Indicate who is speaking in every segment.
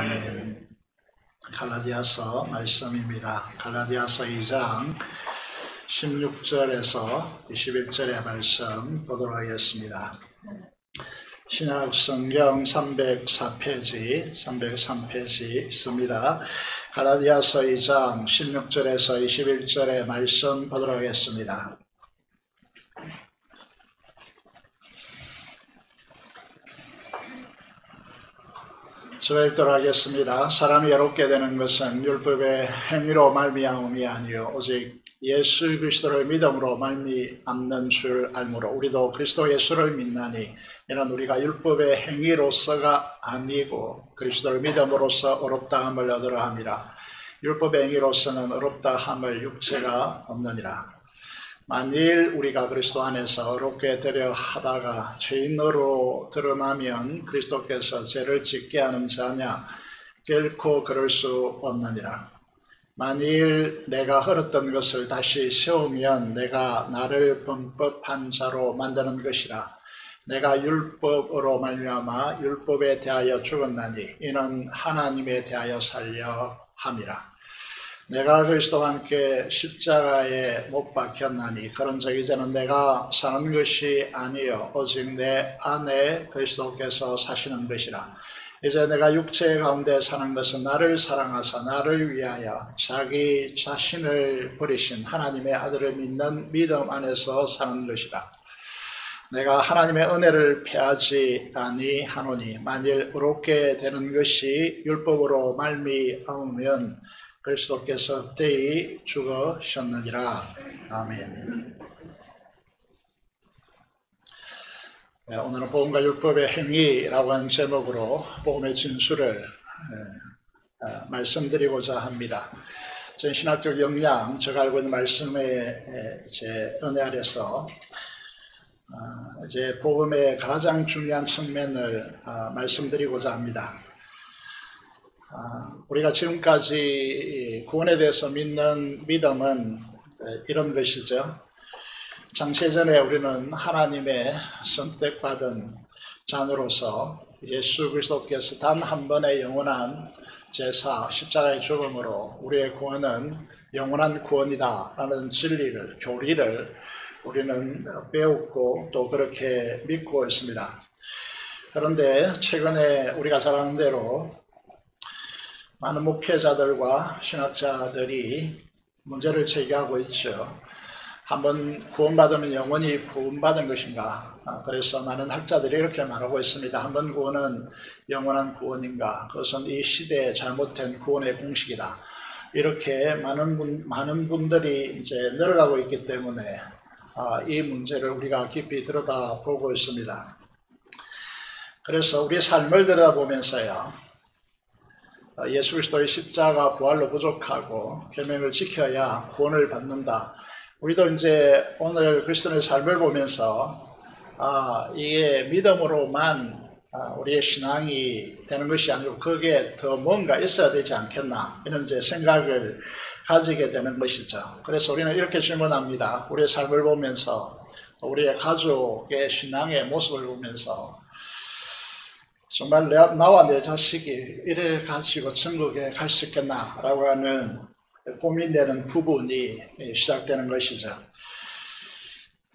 Speaker 1: 아멘. 갈라디아서 말씀입니다. 갈라디아서 2장 16절에서 21절의 말씀 보도록 하겠습니다. 신약성경 303페이지 있습니다. 갈라디아서 2장 16절에서 21절의 말씀 보도록 하겠습니다. 제가 읽도록 하겠습니다. 사람이 의롭게 되는 것은 율법의 행위로 말미암음이 아니요 오직 예수 그리스도를 믿음으로 말미암는 줄 알므로 우리도 그리스도 예수를 믿나니 이는 우리가 율법의 행위로서가 아니고 그리스도를 믿음으로써 의롭다 함을 얻으려 함이라. 율법의 행위로서는 의롭다 함을 육체가 없느니라. 만일 우리가 그리스도 안에서 의롭게 되려 하다가 죄인으로 드러나면 그리스도께서 죄를 짓게 하는 자냐? 결코 그럴 수 없느니라. 만일 내가 흘렀던 것을 다시 세우면 내가 나를 범법한 자로 만드는 것이라. 내가 율법으로 말미암아 율법에 대하여 죽었나니 이는 하나님에 대하여 살려 함이라. 내가 그리스도와 함께 십자가에 못 박혔나니 그런즉 이제는 내가 사는 것이 아니요 오직 내 안에 그리스도께서 사시는 것이라. 이제 내가 육체 가운데 사는 것은 나를 사랑하사 나를 위하여 자기 자신을 버리신 하나님의 아들을 믿는 믿음 안에서 사는 것이라. 내가 하나님의 은혜를 패하지 아니하노니 만일 의롭게 되는 것이 율법으로 말미암으면 그리스도께서 때에 죽으셨느니라. 아멘. 오늘은 복음과 율법의 행위라고 하는 제목으로 복음의 진수를 말씀드리고자 합니다. 전 신학적 역량, 제가 알고 있는 말씀의 제 은혜 아래서 이제 복음의 가장 중요한 측면을 말씀드리고자 합니다. 우리가 지금까지 구원에 대해서 믿는 믿음은 이런 것이죠. 장세전에 우리는 하나님의 선택받은 자녀로서 예수 그리스도께서 단 한 번의 영원한 제사, 십자가의 죽음으로 우리의 구원은 영원한 구원이다 라는 진리를, 교리를 우리는 배웠고 또 그렇게 믿고 있습니다. 그런데 최근에 우리가 잘 아는 대로 많은 목회자들과 신학자들이 문제를 제기하고 있죠. 한번 구원받으면 영원히 구원받은 것인가? 그래서 많은 학자들이 이렇게 말하고 있습니다. 한번 구원은 영원한 구원인가? 그것은 이 시대의 잘못된 구원의 공식이다. 이렇게 많은 분들이 이제 늘어가고 있기 때문에 이 문제를 우리가 깊이 들여다보고 있습니다. 그래서 우리의 삶을 들여다보면서요. 예수 그리스도의 십자가 부활로 부족하고 계명을 지켜야 구원을 받는다. 우리도 이제 오늘 그리스도의 삶을 보면서 이게 믿음으로만 우리의 신앙이 되는 것이 아니고 거기에 더 뭔가 있어야 되지 않겠나 이런 이제 생각을 가지게 되는 것이죠. 그래서 우리는 이렇게 질문합니다. 우리의 삶을 보면서 우리의 가족의 신앙의 모습을 보면서 정말 나와 내 자식이 이래 가지고 천국에 갈 수 있겠나 라고 하는 고민되는 부분이 시작되는 것이죠.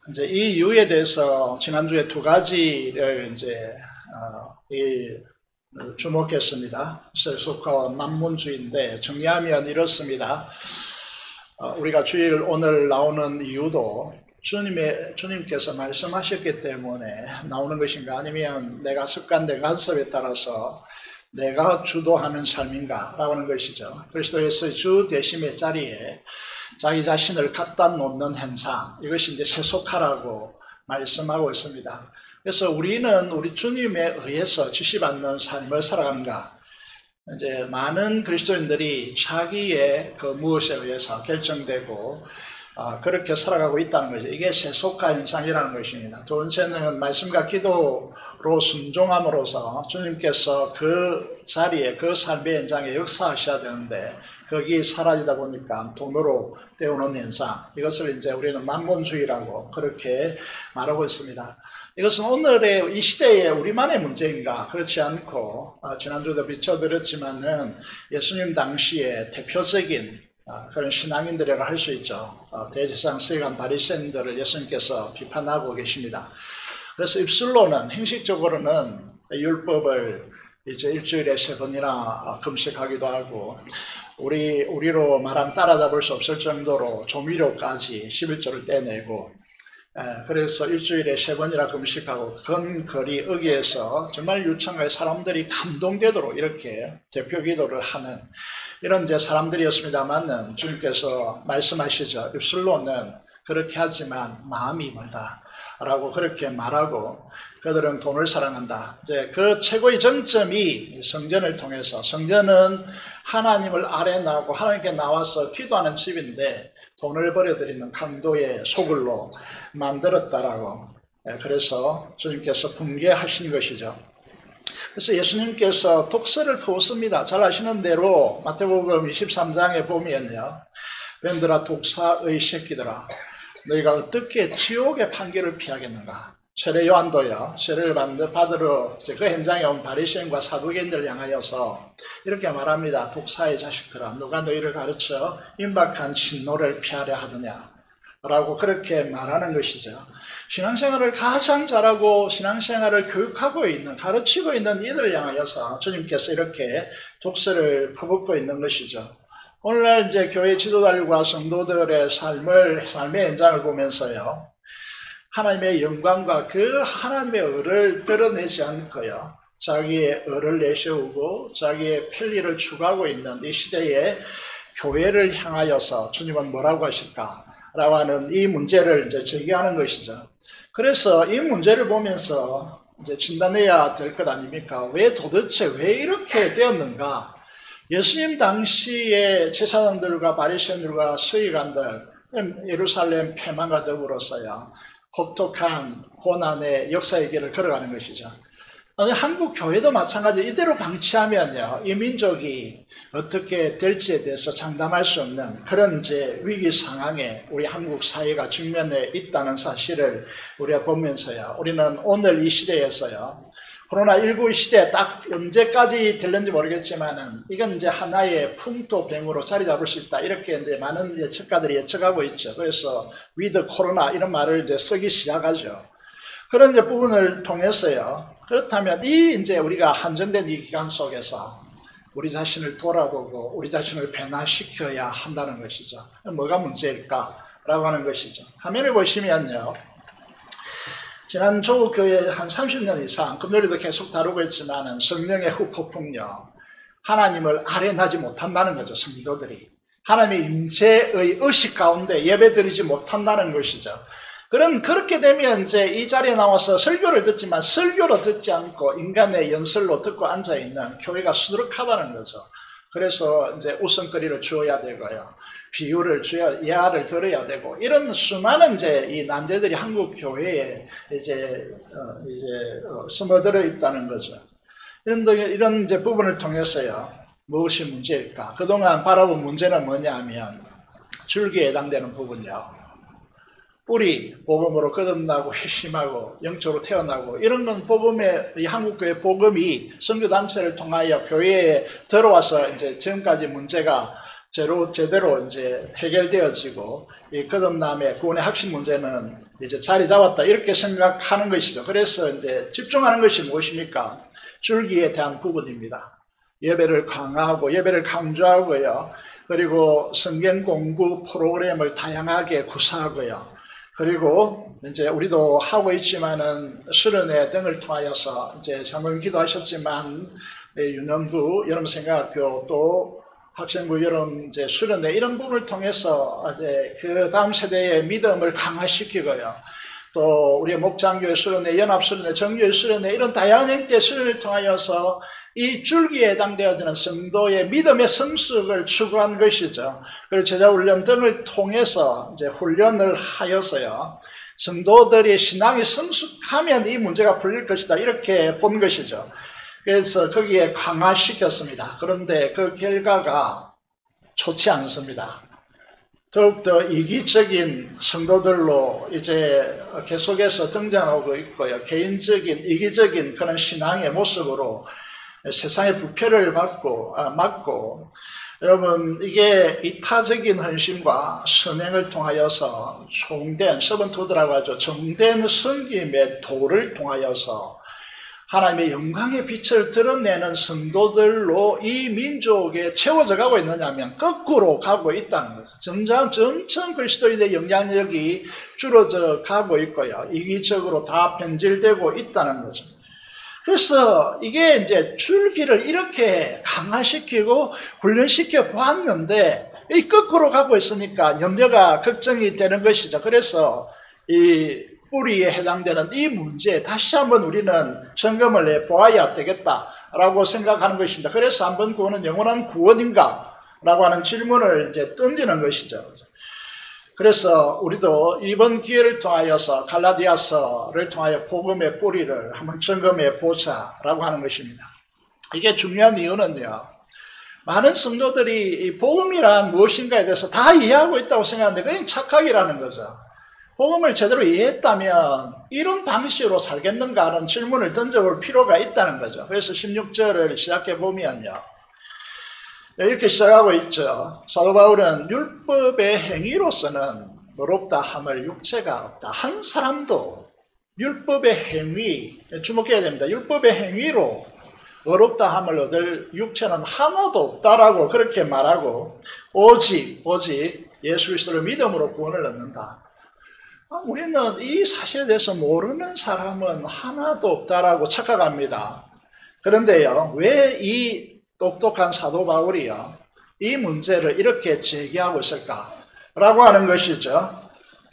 Speaker 1: 이제 이 이유에 대해서 지난주에 두 가지를 이제 주목했습니다. 세속화와 만문주의인데 정리하면 이렇습니다. 우리가 주일 오늘 나오는 이유도 주님께서 말씀하셨기 때문에 나오는 것인가 아니면 내가 습관된 간섭에 따라서 내가 주도하는 삶인가 라고 하는 것이죠. 그리스도 예수의 주 대심의 자리에 자기 자신을 갖다 놓는 현상, 이것이 이제 세속화라고 말씀하고 있습니다. 그래서 우리는 우리 주님에 의해서 지시받는 삶을 살아가는가? 이제 많은 그리스도인들이 자기의 그 무엇에 의해서 결정되고 그렇게 살아가고 있다는 거죠. 이게 세속화 현상이라는 것입니다. 두 번째는 말씀과 기도로 순종함으로써 주님께서 그 자리에, 그 삶의 현장에 역사하셔야 되는데 거기 사라지다 보니까 돈으로 때우는 현상, 이것을 이제 우리는 만본주의라고 그렇게 말하고 있습니다. 이것은 오늘의 이 시대의 우리만의 문제인가? 그렇지 않고 지난주도 비춰드렸지만은 예수님 당시에 대표적인 그런 신앙인들이라고 할 수 있죠. 대제사장 서기관 바리새인들을 예수님께서 비판하고 계십니다. 그래서 입술로는 형식적으로는 율법을 이제 일주일에 3번이나 금식하기도 하고 우리로 말하면 따라잡을 수 없을 정도로 조미료까지 11조를 떼내고 그래서 일주일에 3번이나 금식하고 근거리 어귀에서 정말 유창하게 사람들이 감동되도록 이렇게 대표 기도를 하는 이런 이제 사람들이었습니다만은 주님께서 말씀하시죠. 입술로는 그렇게 하지만 마음이 멀다 라고 그렇게 말하고 그들은 돈을 사랑한다. 이제 그 최고의 정점이 성전을 통해서, 성전은 하나님을 아뢰나고 하나님께 나와서 기도하는 집인데 돈을 벌여드리는 강도의 소굴로 만들었다라고. 그래서 주님께서 붕괴하신 것이죠. 그래서 예수님께서 독서를 부었습니다. 잘 아시는 대로 마태복음 23장에 보면요. 뱀들아 독사의 새끼들아 너희가 어떻게 지옥의 판결을 피하겠는가. 세례 요한도요. 세례를 받으러 그 현장에 온 바리새인과 사두개인들을 향하여서 이렇게 말합니다. 독사의 자식들아 누가 너희를 가르쳐 임박한 진노를 피하려 하느냐 라고 그렇게 말하는 것이죠. 신앙생활을 가장 잘하고 신앙생활을 교육하고 있는, 가르치고 있는 이들을 향하여서 주님께서 이렇게 독서를 퍼붓고 있는 것이죠. 오늘날 이제 교회 지도자들과 성도들의 삶의 현장을 보면서요. 하나님의 영광과 그 하나님의 의를 드러내지 않고요. 자기의 의를 내세우고 자기의 편리를 추구하고 있는 이 시대의 교회를 향하여서 주님은 뭐라고 하실까? 라고 하는 이 문제를 이제 제기하는 것이죠. 그래서 이 문제를 보면서 이제 진단해야 될 것 아닙니까? 도대체 왜 이렇게 되었는가? 예수님 당시에 제사장들과 바리새인들과 서기관들, 예루살렘 폐망과 더불어서요. 혹독한 고난의 역사의 길을 걸어가는 것이죠. 한국 교회도 마찬가지. 이대로 방치하면요, 이 민족이 어떻게 될지에 대해서 장담할 수 없는 그런 이제 위기 상황에 우리 한국 사회가 직면해 있다는 사실을 우리가 보면서요, 우리는 오늘 이 시대에서요, 코로나19 시대에 딱 언제까지 될는지 모르겠지만은 이건 이제 하나의 풍토병으로 자리 잡을 수 있다. 이렇게 이제 많은 예측가들이 예측하고 있죠. 그래서 위드 코로나 이런 말을 이제 쓰기 시작하죠. 그런 이제 부분을 통해서요. 그렇다면 이제 우리가 한정된 이 기간 속에서 우리 자신을 돌아보고 우리 자신을 변화시켜야 한다는 것이죠. 뭐가 문제일까라고 하는 것이죠. 화면을 보시면요. 지난 조국교회 한 30년 이상 금요일도 계속 다루고 있지만은 성령의 후폭풍력, 하나님을 아뢰나지 못한다는 거죠. 성도들이 하나님의 임재의 의식 가운데 예배드리지 못한다는 것이죠. 그렇게 되면 이제 이 자리에 나와서 설교를 듣지만 설교로 듣지 않고 인간의 연설로 듣고 앉아있는 교회가 수두룩하다는 거죠. 그래서 이제 웃음거리를 주어야 되고요. 비유를 주어야, 예화를 들어야 되고, 이런 수많은 이제 이 난제들이 한국 교회에 이제 스며들어 있다는 거죠. 이런 이제 부분을 통해서요, 무엇이 문제일까? 그동안 바라본 문제는 뭐냐 하면, 줄기에 해당되는 부분이요. 뿌리, 복음으로 거듭나고 회심하고 영적으로 태어나고 이런 건 복음의 이 한국교회 복음이 선교단체를 통하여 교회에 들어와서 이제 지금까지 문제가 제대로 이제 해결되어지고 이 거듭남의 구원의 핵심 문제는 이제 자리 잡았다 이렇게 생각하는 것이죠. 그래서 이제 집중하는 것이 무엇입니까? 줄기에 대한 부분입니다. 예배를 강화하고 예배를 강조하고요. 그리고 성경 공부 프로그램을 다양하게 구사하고요. 그리고 이제 우리도 하고 있지만은 수련회 등을 통하여서 이제 장로님 기도하셨지만 유년부, 여름생활학교 또 학생부 여름 이제 수련회 이런 부분을 통해서 이제 그 다음 세대의 믿음을 강화시키고요. 또 우리의 목장교회 수련회, 연합수련회, 정교회 수련회 이런 다양한 형태의 수련회를 통하여서 이 줄기에 해당되어지는 성도의 믿음의 성숙을 추구한 것이죠. 그리고 제자훈련 등을 통해서 이제 훈련을 하여서요, 성도들의 신앙이 성숙하면 이 문제가 풀릴 것이다, 이렇게 본 것이죠. 그래서 거기에 강화시켰습니다. 그런데 그 결과가 좋지 않습니다. 더욱더 이기적인 성도들로 이제 계속해서 등장하고 있고요. 개인적인, 이기적인 그런 신앙의 모습으로 세상의 부패를 막고, 여러분, 이게 이타적인 헌신과 선행을 통하여서 총된, 서번투드라고 하죠. 정된 섬김의 도를 통하여서 하나님의 영광의 빛을 드러내는 성도들로 이 민족에 채워져 가고 있느냐면 거꾸로 가고 있다는 거죠. 점점 그리스도인의 영향력이 줄어져 가고 있고요. 이기적으로 다 변질되고 있다는 거죠. 그래서 이게 이제 줄기를 이렇게 강화시키고 훈련시켜 보았는데 이 거꾸로 가고 있으니까 염려가 걱정이 되는 것이죠. 그래서 이 뿌리에 해당되는 이 문제에 다시 한번 우리는 점검을 해보아야 되겠다라고 생각하는 것입니다. 그래서 한번 구원은 영원한 구원인가? 라고 하는 질문을 이제 던지는 것이죠. 그래서 우리도 이번 기회를 통하여서 갈라디아서를 통하여 복음의 뿌리를 한번 점검해 보자라고 하는 것입니다. 이게 중요한 이유는요, 많은 성도들이 이 복음이란 무엇인가에 대해서 다 이해하고 있다고 생각하는데 그건 착각이라는 거죠. 복음을 제대로 이해했다면 이런 방식으로 살겠는가 하는 질문을 던져볼 필요가 있다는 거죠. 그래서 16절을 시작해 보면요, 이렇게 시작하고 있죠. 사도 바울은 율법의 행위로서는 의롭다 함을 육체가 없다. 한 사람도 율법의 행위, 주목해야 됩니다. 율법의 행위로 의롭다 함을 얻을 육체는 하나도 없다라고 그렇게 말하고, 오직 예수 그리스도를 믿음으로 구원을 얻는다. 우리는 이 사실에 대해서 모르는 사람은 하나도 없다라고 착각합니다. 그런데요, 왜 이 똑똑한 사도 바울이요, 이 문제를 이렇게 제기하고 있을까라고 하는 것이죠.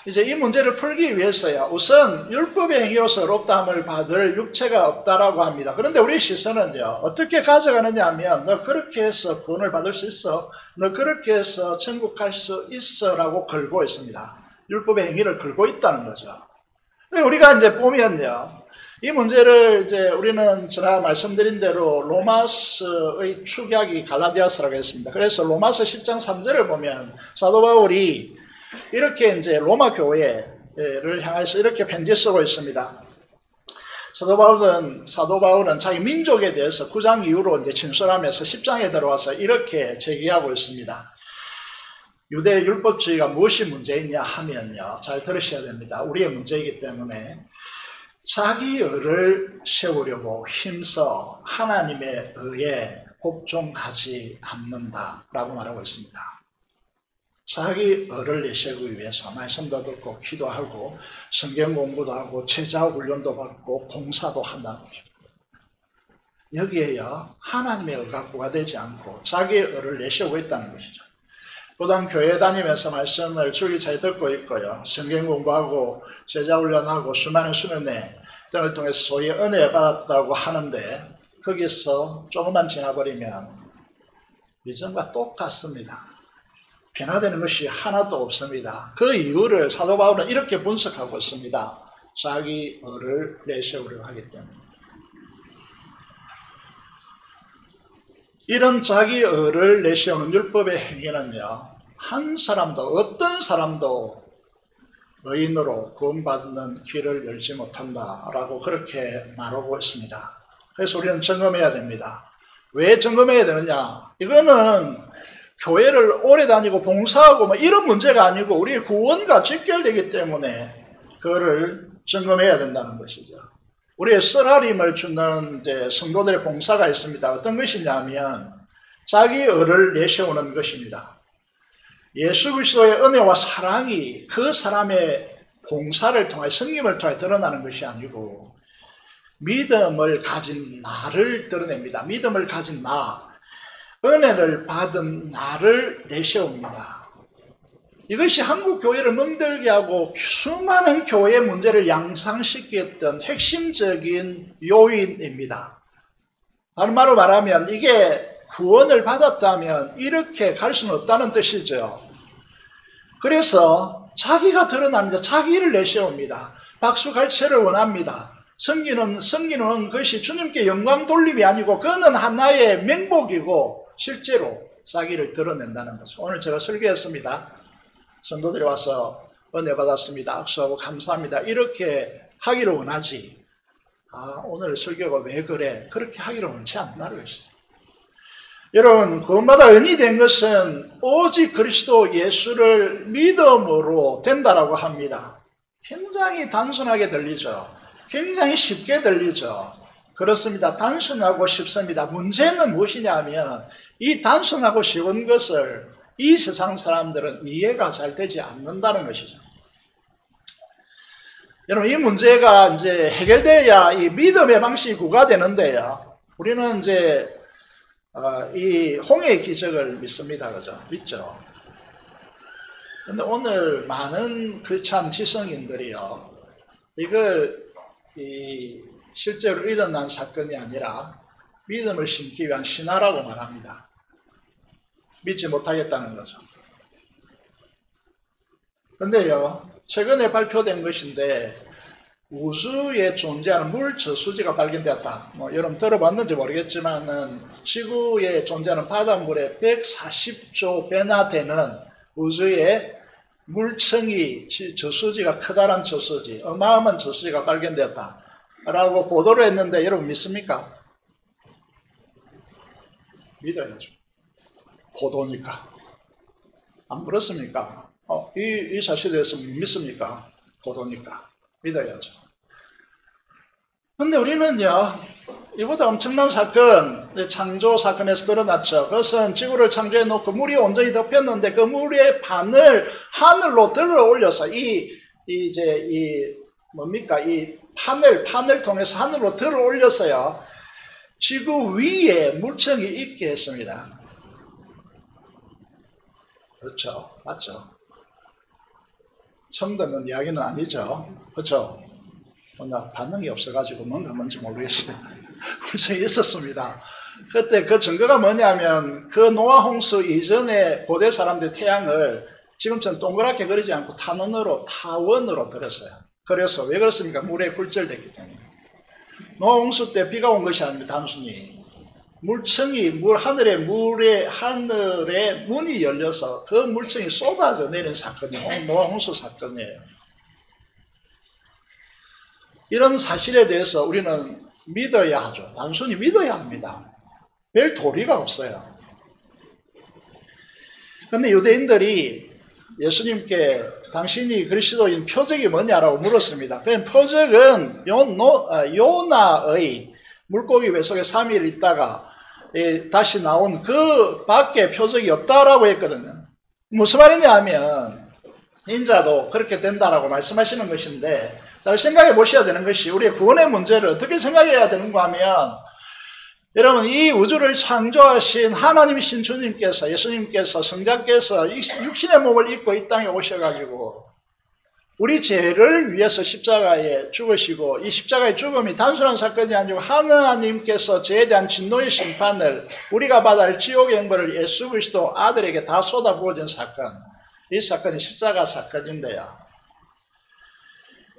Speaker 1: 이제 이 문제를 풀기 위해서요, 우선 율법의 행위로서 의롭다함을 받을 육체가 없다라고 합니다. 그런데 우리 시선은요, 어떻게 가져가느냐 하면, 너 그렇게 해서 구원을 받을 수 있어, 너 그렇게 해서 천국 갈 수 있어 라고 걸고 있습니다. 율법의 행위를 걸고 있다는 거죠. 우리가 이제 보면요, 이 문제를 이제 우리는 제가 말씀드린 대로 로마서의 축약이 갈라디아서라고 했습니다. 그래서 로마서 10장 3절을 보면 사도 바울이 이렇게 이제 로마 교회를 향해서 이렇게 편지 쓰고 있습니다. 사도 바울은 자기 민족에 대해서 9장 이후로 이제 진술하면서 10장에 들어와서 이렇게 제기하고 있습니다. 유대 율법주의가 무엇이 문제이냐 하면요, 잘 들으셔야 됩니다. 우리의 문제이기 때문에 자기 의를 세우려고 힘써 하나님의 의에 복종하지 않는다라고 말하고 있습니다. 자기 의를 내세우기 위해서 말씀도 듣고 기도하고 성경 공부도 하고 제자 훈련도 받고 봉사도 한다는 것입니다. 여기에요, 하나님의 의가 부과되지 않고 자기의 의를 내세우고 있다는 것이죠. 보통 교회 다니면서 말씀을 줄기 잘 듣고 있고요, 성경 공부하고 제자훈련하고 수많은 수련회 등을 통해서 소위 은혜 받았다고 하는데 거기서 조금만 지나버리면 이전과 똑같습니다. 변화되는 것이 하나도 없습니다. 그 이유를 사도 바울은 이렇게 분석하고 있습니다. 자기 의를 내세우려고 하기 때문에. 이런 자기 의를 내세우는 율법의 행위는요, 한 사람도, 어떤 사람도 의인으로 구원받는 길을 열지 못한다라고 그렇게 말하고 있습니다. 그래서 우리는 점검해야 됩니다. 왜 점검해야 되느냐? 이거는 교회를 오래 다니고 봉사하고 뭐 이런 문제가 아니고 우리의 구원과 직결되기 때문에 그거를 점검해야 된다는 것이죠. 우리의 쓰라림을 주는 이제 성도들의 봉사가 있습니다. 어떤 것이냐면 자기 의를 내세우는 것입니다. 예수 그리스도의 은혜와 사랑이 그 사람의 봉사를 통해 성김을 통해 드러나는 것이 아니고 믿음을 가진 나를 드러냅니다. 믿음을 가진 나, 은혜를 받은 나를 내세웁니다. 이것이 한국 교회를 멍들게 하고 수많은 교회 문제를 양상시켰던 핵심적인 요인입니다. 다른 말로 말하면 이게 구원을 받았다면 이렇게 갈 수는 없다는 뜻이죠. 그래서 자기가 드러납니다. 자기를 내세웁니다. 박수갈채를 원합니다. 섬기는 것이 주님께 영광 돌림이 아니고 그는 하나의 명복이고 실제로 자기를 드러낸다는 거죠. 오늘 제가 설교했습니다. 성도들이 와서 은혜 받았습니다. 악수하고 감사합니다. 이렇게 하기를 원하지. 오늘 설교가 왜 그래? 그렇게 하기를 원치 않나를 것이죠. 여러분, 구원받아 은이 된 것은 오직 그리스도 예수를 믿음으로 된다라고 합니다. 굉장히 단순하게 들리죠. 굉장히 쉽게 들리죠. 그렇습니다. 단순하고 쉽습니다. 문제는 무엇이냐 하면 이 단순하고 쉬운 것을 이 세상 사람들은 이해가 잘 되지 않는다는 것이죠. 여러분, 이 문제가 이제 해결돼야 이 믿음의 방식이 구가되는데요. 우리는 이제 이 홍해의 기적을 믿습니다. 그죠? 믿죠? 근데 오늘 많은 크리스찬 지성인들이요. 이걸 실제로 일어난 사건이 아니라 믿음을 심기 위한 신화라고 말합니다. 믿지 못하겠다는 거죠. 근데요, 최근에 발표된 것인데 우주에 존재하는 물 저수지가 발견되었다. 여러분 들어봤는지 모르겠지만은 지구에 존재하는 바닷물의 140조 배나 되는 우주의 물층이 저수지가 커다란 저수지, 어마어마한 저수지가 발견되었다. 라고 보도를 했는데 여러분 믿습니까? 믿어야죠. 보도니까. 안 그렇습니까? 이 사실에 대해서 믿습니까? 보도니까. 믿어야죠. 근데 우리는요, 이보다 엄청난 사건, 창조 사건에서 드러났죠. 그것은 지구를 창조해 놓고 물이 온전히 덮였는데 그 물의 반을 하늘로 들어 올려서 이 판을 통해서 하늘로 들어 올렸어요. 지구 위에 물층이 있게 했습니다. 그렇죠. 맞죠. 처음 듣는 이야기는 아니죠. 그렇죠. 나 반응이 없어가지고 뭔가 뭔지 모르겠어요. 물층이 있었습니다. 그때 그 증거가 뭐냐면 그 노아 홍수 이전에 고대 사람들이 태양을 지금처럼 동그랗게 그리지 않고 타원으로 들었어요. 그래서 왜 그렇습니까? 물에 굴절됐기 때문에. 노아 홍수 때 비가 온 것이 아닙니다. 단순히 물층이 하늘에 문이 열려서 그 물층이 쏟아져 내린 사건이 노아 홍수 사건이에요. 이런 사실에 대해서 우리는 믿어야 하죠. 단순히 믿어야 합니다. 별 도리가 없어요. 그런데 유대인들이 예수님께 당신이 그리스도인 표적이 뭐냐라고 물었습니다. 그 표적은 요나의 물고기 뱃속에 3일 있다가 다시 나온 그 밖에 표적이 없다라고 했거든요. 무슨 말이냐 하면 인자도 그렇게 된다라고 말씀하시는 것인데 잘 생각해 보셔야 되는 것이 우리의 구원의 문제를 어떻게 생각해야 되는가 하면 여러분 이 우주를 창조하신 하나님이신 주님께서 예수님께서 성자께서 육신의 몸을 입고 이 땅에 오셔가지고 우리 죄를 위해서 십자가에 죽으시고 이 십자가의 죽음이 단순한 사건이 아니고 하나님께서 죄에 대한 진노의 심판을 우리가 받아야 할 지옥의 형벌을 예수 그리스도 아들에게 다 쏟아부어진 사건, 이 사건이 십자가 사건인데요.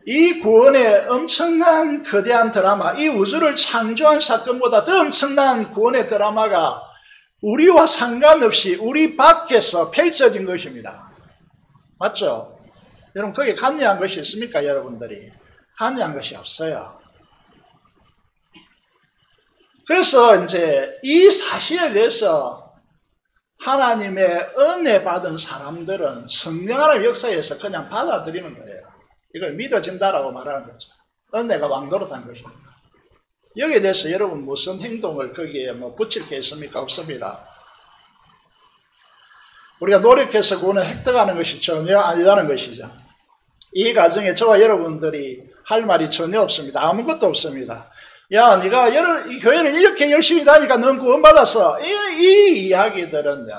Speaker 1: 이 구원의 엄청난 거대한 드라마, 이 우주를 창조한 사건보다 더 엄청난 구원의 드라마가 우리와 상관없이 우리 밖에서 펼쳐진 것입니다. 맞죠? 여러분 거기에 관여한 것이 있습니까? 여러분들이 관여한 것이 없어요. 그래서 이제 이 사실에 대해서 하나님의 은혜 받은 사람들은 성령 하나님 역사에서 그냥 받아들이는 거예요. 이걸 믿어진다라고 말하는 거죠. 은혜가 왕노릇한 것입니다. 여기에 대해서 여러분 무슨 행동을 거기에 붙일 게 있습니까? 없습니다. 우리가 노력해서 구원을 획득하는 것이 전혀 아니라는 것이죠. 이 과정에 저와 여러분들이 할 말이 전혀 없습니다. 아무것도 없습니다. 야, 네가 이 교회를 이렇게 열심히 다니니까 넌 구원받았어. 이 이야기들은요,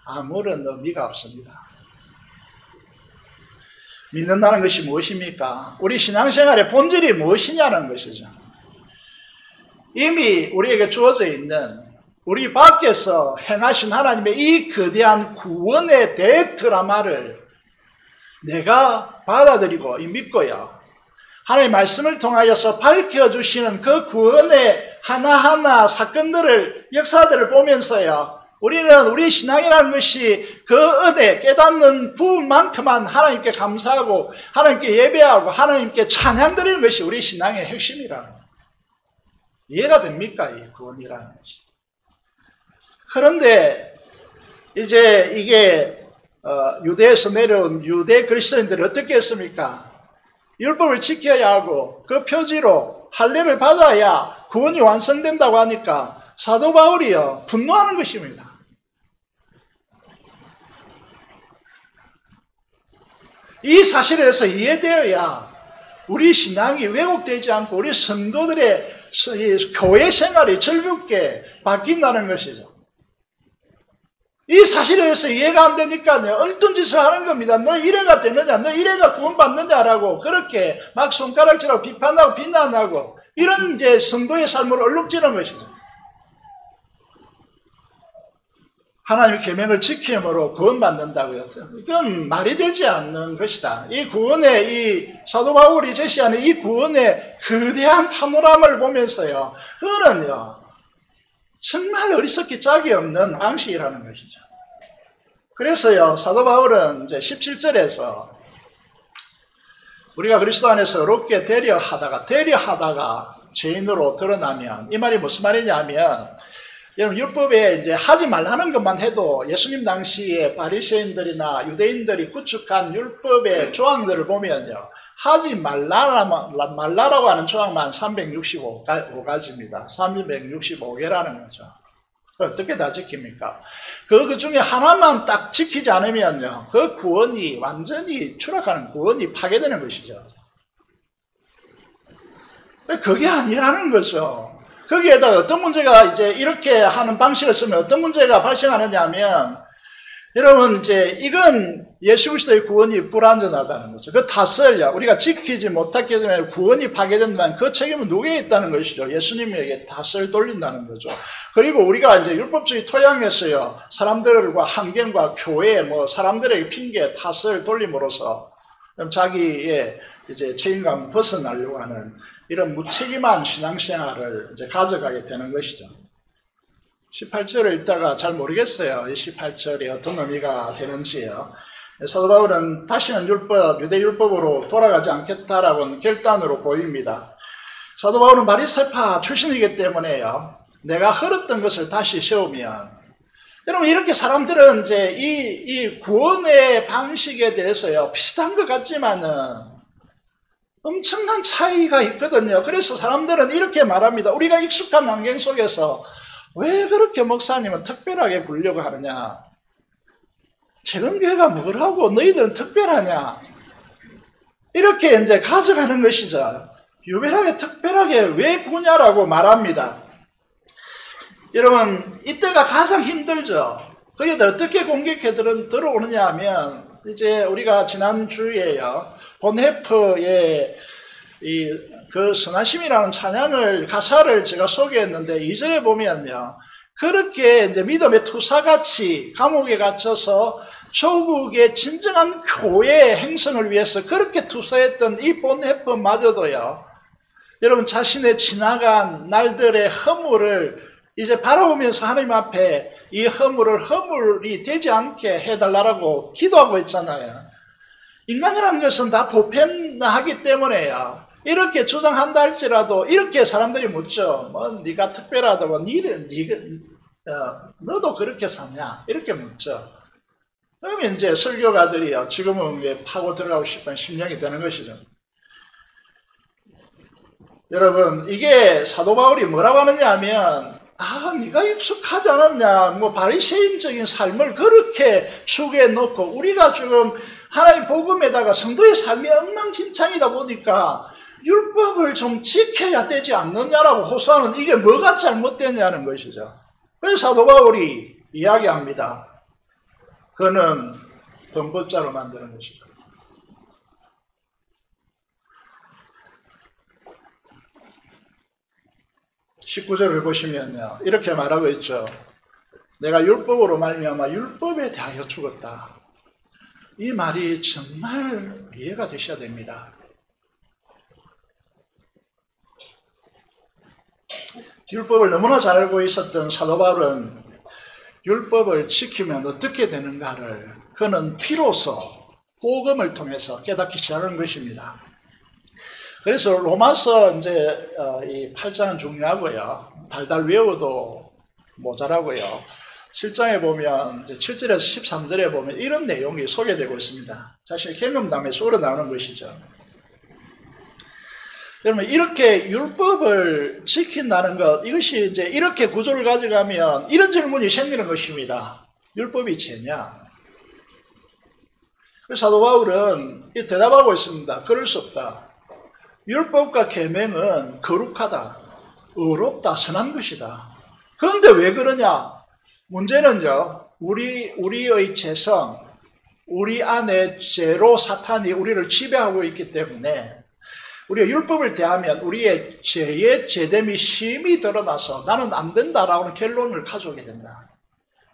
Speaker 1: 아무런 의미가 없습니다. 믿는다는 것이 무엇입니까? 우리 신앙생활의 본질이 무엇이냐는 것이죠. 이미 우리에게 주어져 있는 우리 밖에서 행하신 하나님의 이 거대한 구원의 대드라마를 내가 받아들이고 믿고요. 하나님의 말씀을 통하여서 밝혀주시는 그 구원의 하나하나 사건들을, 역사들을 보면서요. 우리는 우리 신앙이라는 것이 그 은혜, 깨닫는 부분만큼만 하나님께 감사하고 하나님께 예배하고 하나님께 찬양드리는 것이 우리 신앙의 핵심이라는 거예요. 이해가 됩니까? 이 구원이라는 것이. 그런데 이제 이게 유대에서 내려온 유대 그리스도인들이 어떻게 했습니까? 율법을 지켜야 하고 그 표지로 할례를 받아야 구원이 완성된다고 하니까 사도 바울이요 분노하는 것입니다. 이 사실에서 이해되어야 우리 신앙이 왜곡되지 않고 우리 성도들의 교회 생활이 즐겁게 바뀐다는 것이죠. 이 사실에 대해서 이해가 안 되니까요. 엉뚱 짓을 하는 겁니다. 너 이래가 되느냐, 너 이래가 구원받느냐라고 그렇게 막 손가락질하고 비판하고 비난하고 이런 이제 성도의 삶을 얼룩지는 것이죠. 하나님의 계명을 지킴으로 구원받는다고요. 이건 말이 되지 않는 것이다. 이 구원의 이 사도 바울이 제시하는 이 구원의 거대한 파노라마를 보면서요. 그거는요. 정말 어리석기 짝이 없는 방식이라는 것이죠. 그래서요. 사도 바울은 이제 17절에서 우리가 그리스도 안에서 어렵게 되려하다가 죄인으로 드러나면 이 말이 무슨 말이냐면 여러분 율법에 이제 하지 말라는 것만 해도 예수님 당시에 바리새인들이나 유대인들이 구축한 율법의 조항들을 보면요. 하지 말라라고 하는 조항만 365가지입니다. 365개라는 거죠. 어떻게 다 지킵니까? 그 중에 하나만 딱 지키지 않으면요. 그 구원이 완전히 추락하는 구원이 파괴되는 것이죠. 그게 아니라는 거죠. 거기에다가 어떤 문제가 이제 이렇게 하는 방식을 쓰면 어떤 문제가 발생하느냐 하면 여러분 이제 이건 예수 그리스도의 구원이 불완전하다는 거죠. 그 탓을요. 우리가 지키지 못하게 되면 구원이 파괴된다면 그 책임은 누구에게 있다는 것이죠. 예수님에게 탓을 돌린다는 거죠. 그리고 우리가 이제 율법주의 토양에서요. 사람들과 환경과 교회 사람들에게 핑계 탓을 돌림으로써 자기의 이제 책임감 벗어나려고 하는 이런 무책임한 신앙생활을 이제 가져가게 되는 것이죠. 18절을 읽다가 잘 모르겠어요. 이 18절이 어떤 의미가 되는지요. 사도 바울은 다시는 유대 율법으로 돌아가지 않겠다라고는 결단으로 보입니다. 사도 바울은 바리새파 출신이기 때문에요. 내가 흘렀던 것을 다시 세우면 여러분 이렇게 사람들은 이제 이 구원의 방식에 대해서요. 비슷한 것 같지만은 엄청난 차이가 있거든요. 그래서 사람들은 이렇게 말합니다. 우리가 익숙한 환경 속에서 왜 그렇게 목사님은 특별하게 부르려고 하느냐? 재림교회가 뭘 하고 너희들은 특별하냐? 이렇게 이제 가져가는 것이죠. 유별하게 특별하게 왜 구냐라고 말합니다. 여러분 이때가 가장 힘들죠. 그게 어떻게 공격해 들어오느냐 하면 이제 우리가 지난주에요. 본헤프의 그 선하심이라는 찬양을 가사를 제가 소개했는데 2절에 보면요. 그렇게 이제 믿음의 투사같이 감옥에 갇혀서 조국의 진정한 교회의 행성을 위해서 그렇게 투사했던 이 본헤프마저도요. 여러분 자신의 지나간 날들의 허물을 이제 바라보면서 하나님 앞에 이 허물이 되지 않게 해달라고 기도하고 있잖아요. 인간이라는 것은 다 보편하기 때문에요. 이렇게 주장한다 할지라도 이렇게 사람들이 묻죠. 네가 특별하다고 너도 그렇게 사냐? 이렇게 묻죠. 그러면 이제 설교가들이요. 지금은 파고 들어가고 싶은 심령이 되는 것이죠. 여러분 이게 사도 바울이 뭐라고 하느냐 하면 네가 익숙하지 않았냐? 바리새인적인 삶을 그렇게 추구해 놓고 우리가 지금 하나님 복음에다가 성도의 삶이 엉망진창이다 보니까 율법을 좀 지켜야 되지 않느냐라고 호소하는 이게 뭐가 잘못되냐는 것이죠. 그래서 사도 바울이 이야기합니다. 그는 번번자로 만드는 것이다. 19절을 보시면요. 이렇게 말하고 있죠. 내가 율법으로 말미암아 율법에 대하여 죽었다. 이 말이 정말 이해가 되셔야 됩니다. 율법을 너무나 잘 알고 있었던 사도 바울은 율법을 지키면 어떻게 되는가를 그는 비로소 복음을 통해서 깨닫기 시작한 것입니다. 그래서 로마서 이제 이 8장은 중요하고요. 달달 외워도 모자라고요. 7장에 보면 이제 7절에서 13절에 보면 이런 내용이 소개되고 있습니다. 자신의 경험담에서 우러나오는 것이죠. 여러분 이렇게 율법을 지킨다는 것, 이것이 이제 이렇게 구조를 가져가면 이런 질문이 생기는 것입니다. 율법이 죄냐? 그래서 사도 바울은 이 대답하고 있습니다. 그럴 수 없다. 율법과 계명은 거룩하다, 의롭다, 선한 것이다. 그런데 왜 그러냐? 문제는요, 우리의 죄성, 우리 안에 죄로 사탄이 우리를 지배하고 있기 때문에 우리가 율법을 대하면 우리의 죄의 죄됨이 심히 드러나서 나는 안 된다라는 결론을 가져오게 된다.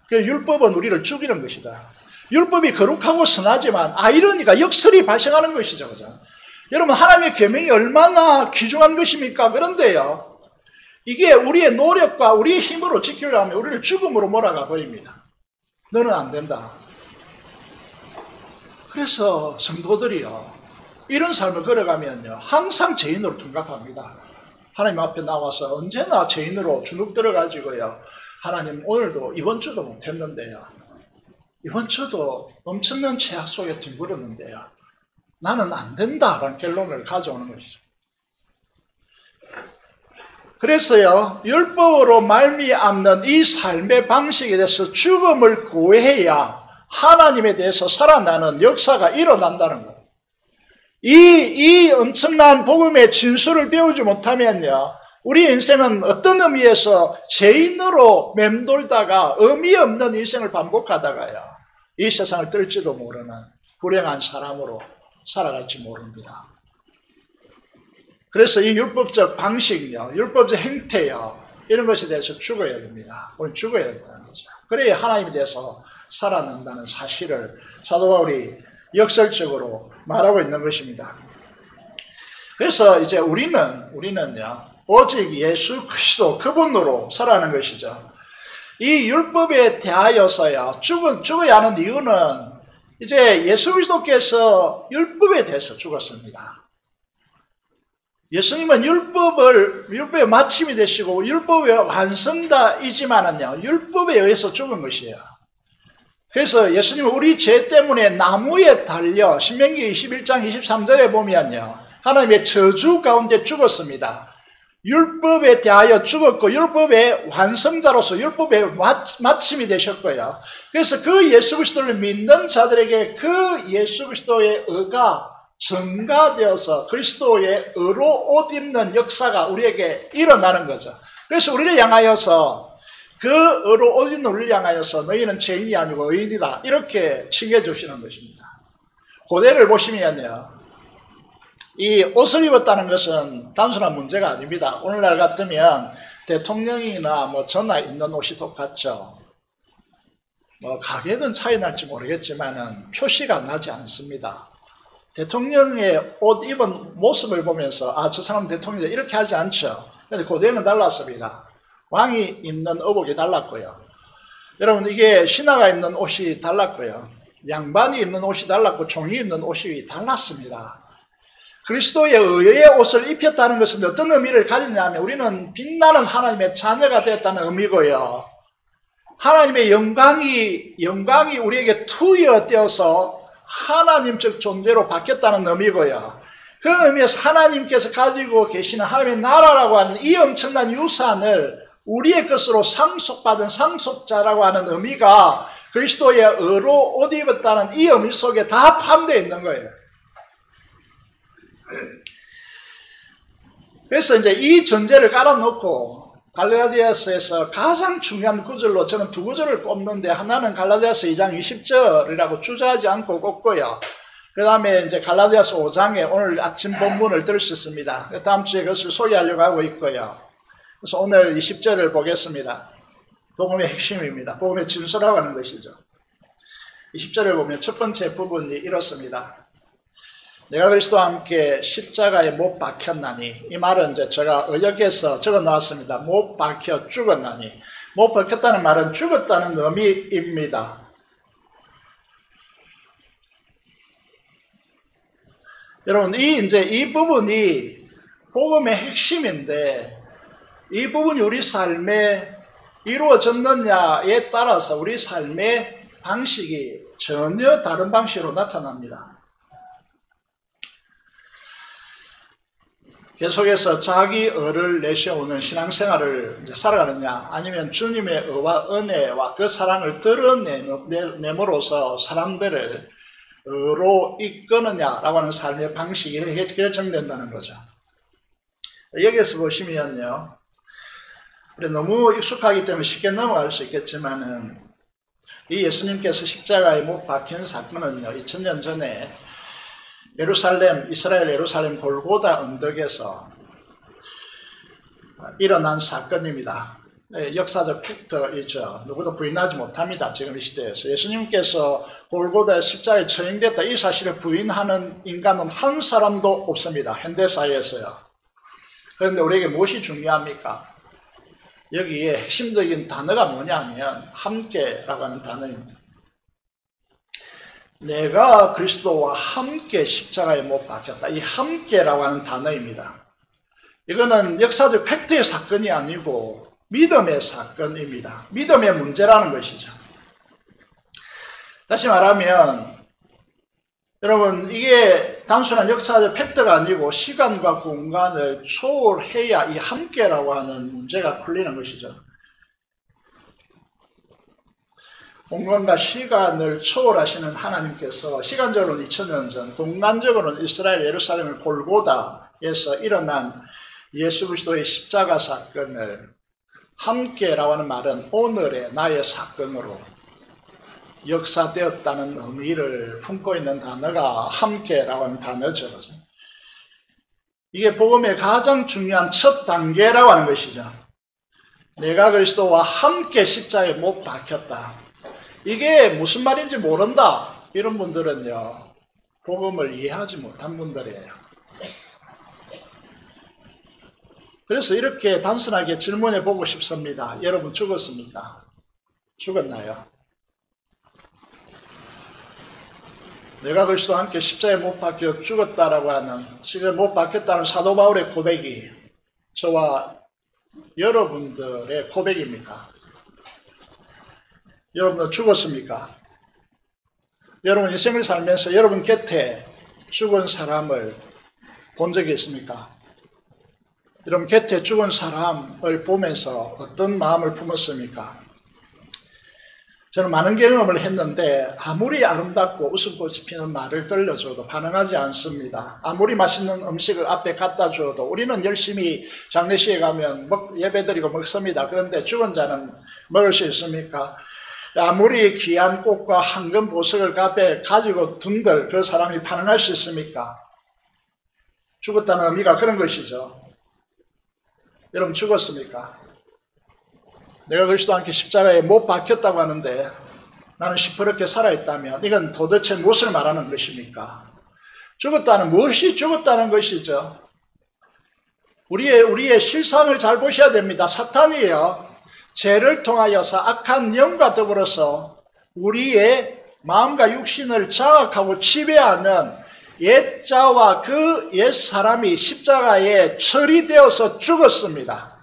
Speaker 1: 그래서 율법은 우리를 죽이는 것이다. 율법이 거룩하고 선하지만 아이러니가 역설이 발생하는 것이죠. 그죠? 여러분 하나님의 계명이 얼마나 귀중한 것입니까? 그런데요. 이게 우리의 노력과 우리의 힘으로 지키려고 하면 우리를 죽음으로 몰아가 버립니다. 너는 안 된다. 그래서 성도들이요. 이런 삶을 걸어가면요. 항상 죄인으로 둔갑합니다. 하나님 앞에 나와서 언제나 죄인으로 주눅 들어가지고요. 하나님 오늘도 이번 주도 못했는데요. 이번 주도 엄청난 죄악 속에 뒹굴었는데요. 나는 안 된다라는 결론을 가져오는 것이죠. 그래서요. 율법으로 말미암는 이 삶의 방식에 대해서 죽음을 고해야 하나님에 대해서 살아나는 역사가 일어난다는 거예요. 이 엄청난 복음의 진수를 배우지 못하면요. 우리 인생은 어떤 의미에서 죄인으로 맴돌다가 의미 없는 인생을 반복하다가요. 이 세상을 뜰지도 모르는 불행한 사람으로 살아갈지 모릅니다. 그래서 이 율법적 방식이요. 율법적 행태요. 이런 것에 대해서 죽어야 됩니다. 우리 죽어야 된다는 거죠. 그래야 하나님에 대해서 살아난다는 사실을 사도 바울이 역설적으로 말하고 있는 것입니다. 그래서 이제 우리는요, 오직 예수 그리스도 그분으로 살아가는 것이죠. 이 율법에 대하여서요, 죽어야 하는 이유는 이제 예수 그리스도께서 율법에 대해서 죽었습니다. 예수님은 율법의 마침이 되시고 율법의 완성자이지만은요, 율법에 의해서 죽은 것이에요. 그래서 예수님은 우리 죄 때문에 나무에 달려 신명기 21장 23절에 보면요. 하나님의 저주 가운데 죽었습니다. 율법에 대하여 죽었고 율법의 완성자로서 율법의 마침이 되셨고요. 그래서 그 예수 그리스도를 믿는 자들에게 그 예수 그리스도의 의가 증가되어서 그리스도의 의로 옷 입는 역사가 우리에게 일어나는 거죠. 그래서 우리를 향하여서 그 의로 옷 입는 우리를 향하여서 너희는 죄인이 아니고 의인이다 이렇게 칭해 주시는 것입니다. 고대를 보시면요. 이 옷을 입었다는 것은 단순한 문제가 아닙니다. 오늘날 같으면 대통령이나 전하 입는 옷이 똑같죠. 가격은 차이 날지 모르겠지만은 표시가 나지 않습니다. 대통령의 옷 입은 모습을 보면서 저 사람 대통령이 이렇게 하지 않죠. 그런데 고대는 달랐습니다. 왕이 입는 의복이 달랐고요. 여러분 이게 신하가 입는 옷이 달랐고요. 양반이 입는 옷이 달랐고 종이 입는 옷이 달랐습니다. 그리스도의 의의 옷을 입혔다는 것은 어떤 의미를 가지냐면 우리는 빛나는 하나님의 자녀가 되었다는 의미고요. 하나님의 영광이 우리에게 투여되어서 하나님적 존재로 바뀌었다는 의미고요. 그 의미에서 하나님께서 가지고 계시는 하나님의 나라라고 하는 이 엄청난 유산을 우리의 것으로 상속받은 상속자라고 하는 의미가 그리스도의 의로 옷 입었다는 이 의미 속에 다 포함되어 있는 거예요. 그래서 이제 이 전제를 깔아놓고 갈라디아서에서 가장 중요한 구절로 저는 두 구절을 꼽는데 하나는 갈라디아서 2장 20절이라고 주저하지 않고 꼽고요. 그 다음에 이제 갈라디아서 5장에 오늘 아침 본문을 들을 수 있습니다. 다음 주에 그것을 소개하려고 하고 있고요. 그래서 오늘 20절을 보겠습니다. 복음의 핵심입니다. 복음의 진수라고 하는 것이죠. 20절을 보면 첫 번째 부분이 이렇습니다. 내가 그리스도와 함께 십자가에 못 박혔나니, 이 말은 이제 제가 의역에서 적어 놓았습니다. 못 박혀 죽었나니. 못 박혔다는 말은 죽었다는 의미입니다. 여러분, 이 부분이 복음의 핵심인데, 이 부분이 우리 삶에 이루어졌느냐에 따라서 우리 삶의 방식이 전혀 다른 방식으로 나타납니다. 계속해서 자기 의를 내세우는 신앙생활을 살아가느냐, 아니면 주님의 의와 은혜와 그 사랑을 드러내므로서 사람들을 의로 이끄느냐라고 하는 삶의 방식이 결정된다는 거죠. 여기에서 보시면요, 우리 너무 익숙하기 때문에 쉽게 넘어갈 수 있겠지만은, 이 예수님께서 십자가에 못 박힌 사건은요, 2000년 전에 이스라엘 예루살렘 골고다 언덕에서 일어난 사건입니다. 역사적 팩트이죠. 누구도 부인하지 못합니다. 지금 이 시대에서. 예수님께서 골고다에 십자가에 처형됐다, 이 사실을 부인하는 인간은 한 사람도 없습니다. 현대사회에서요. 그런데 우리에게 무엇이 중요합니까? 여기에 핵심적인 단어가 뭐냐면 함께라고 하는 단어입니다. 내가 그리스도와 함께 십자가에 못 박혔다. 이 함께라고 하는 단어입니다. 이거는 역사적 팩트의 사건이 아니고 믿음의 사건입니다. 믿음의 문제라는 것이죠. 다시 말하면 여러분, 이게 단순한 역사적 팩트가 아니고 시간과 공간을 초월해야 이 함께라고 하는 문제가 풀리는 것이죠. 공간과 시간을 초월하시는 하나님께서 시간적으로는 2000년 전, 공간적으로는 이스라엘 예루살렘의 골고다에서 일어난 예수 그리스도의 십자가 사건을 함께라고 하는 말은 오늘의 나의 사건으로 역사되었다는 의미를 품고 있는 단어가 함께라고 하는 단어죠. 이게 복음의 가장 중요한 첫 단계라고 하는 것이죠. 내가 그리스도와 함께 십자가에 못 박혔다. 이게 무슨 말인지 모른다. 이런 분들은요, 복음을 이해하지 못한 분들이에요. 그래서 이렇게 단순하게 질문해 보고 싶습니다. 여러분 죽었습니까? 죽었나요? 내가 그리스도와 함께 십자가에 못 박혀 죽었다라고 하는, 지금 못 박혔다는 사도 바울의 고백이 저와 여러분들의 고백입니까? 여러분은 죽었습니까? 여러분 인생을 살면서 여러분 곁에 죽은 사람을 본 적이 있습니까? 여러분 곁에 죽은 사람을 보면서 어떤 마음을 품었습니까? 저는 많은 경험을 했는데 아무리 아름답고 웃음꽃이 피는 말을 들려줘도 반응하지 않습니다. 아무리 맛있는 음식을 앞에 갖다 줘도 우리는 열심히 장례식에 가면 예배드리고 먹습니다. 그런데 죽은 자는 먹을 수 있습니까? 아무리 귀한 꽃과 황금 보석을 앞에 가지고 둔들 그 사람이 반응할 수 있습니까? 죽었다는 의미가 그런 것이죠. 여러분 죽었습니까? 내가 그리스도와 함께 십자가에 못 박혔다고 하는데 나는 시퍼렇게 살아있다면 이건 도대체 무엇을 말하는 것입니까? 죽었다는 무엇이 죽었다는 것이죠. 우리의 실상을 잘 보셔야 됩니다. 사탄이요, 죄를 통하여서 악한 영과 더불어서 우리의 마음과 육신을 장악하고 지배하는 옛자와 그 옛사람이 십자가에 처리되어서 죽었습니다.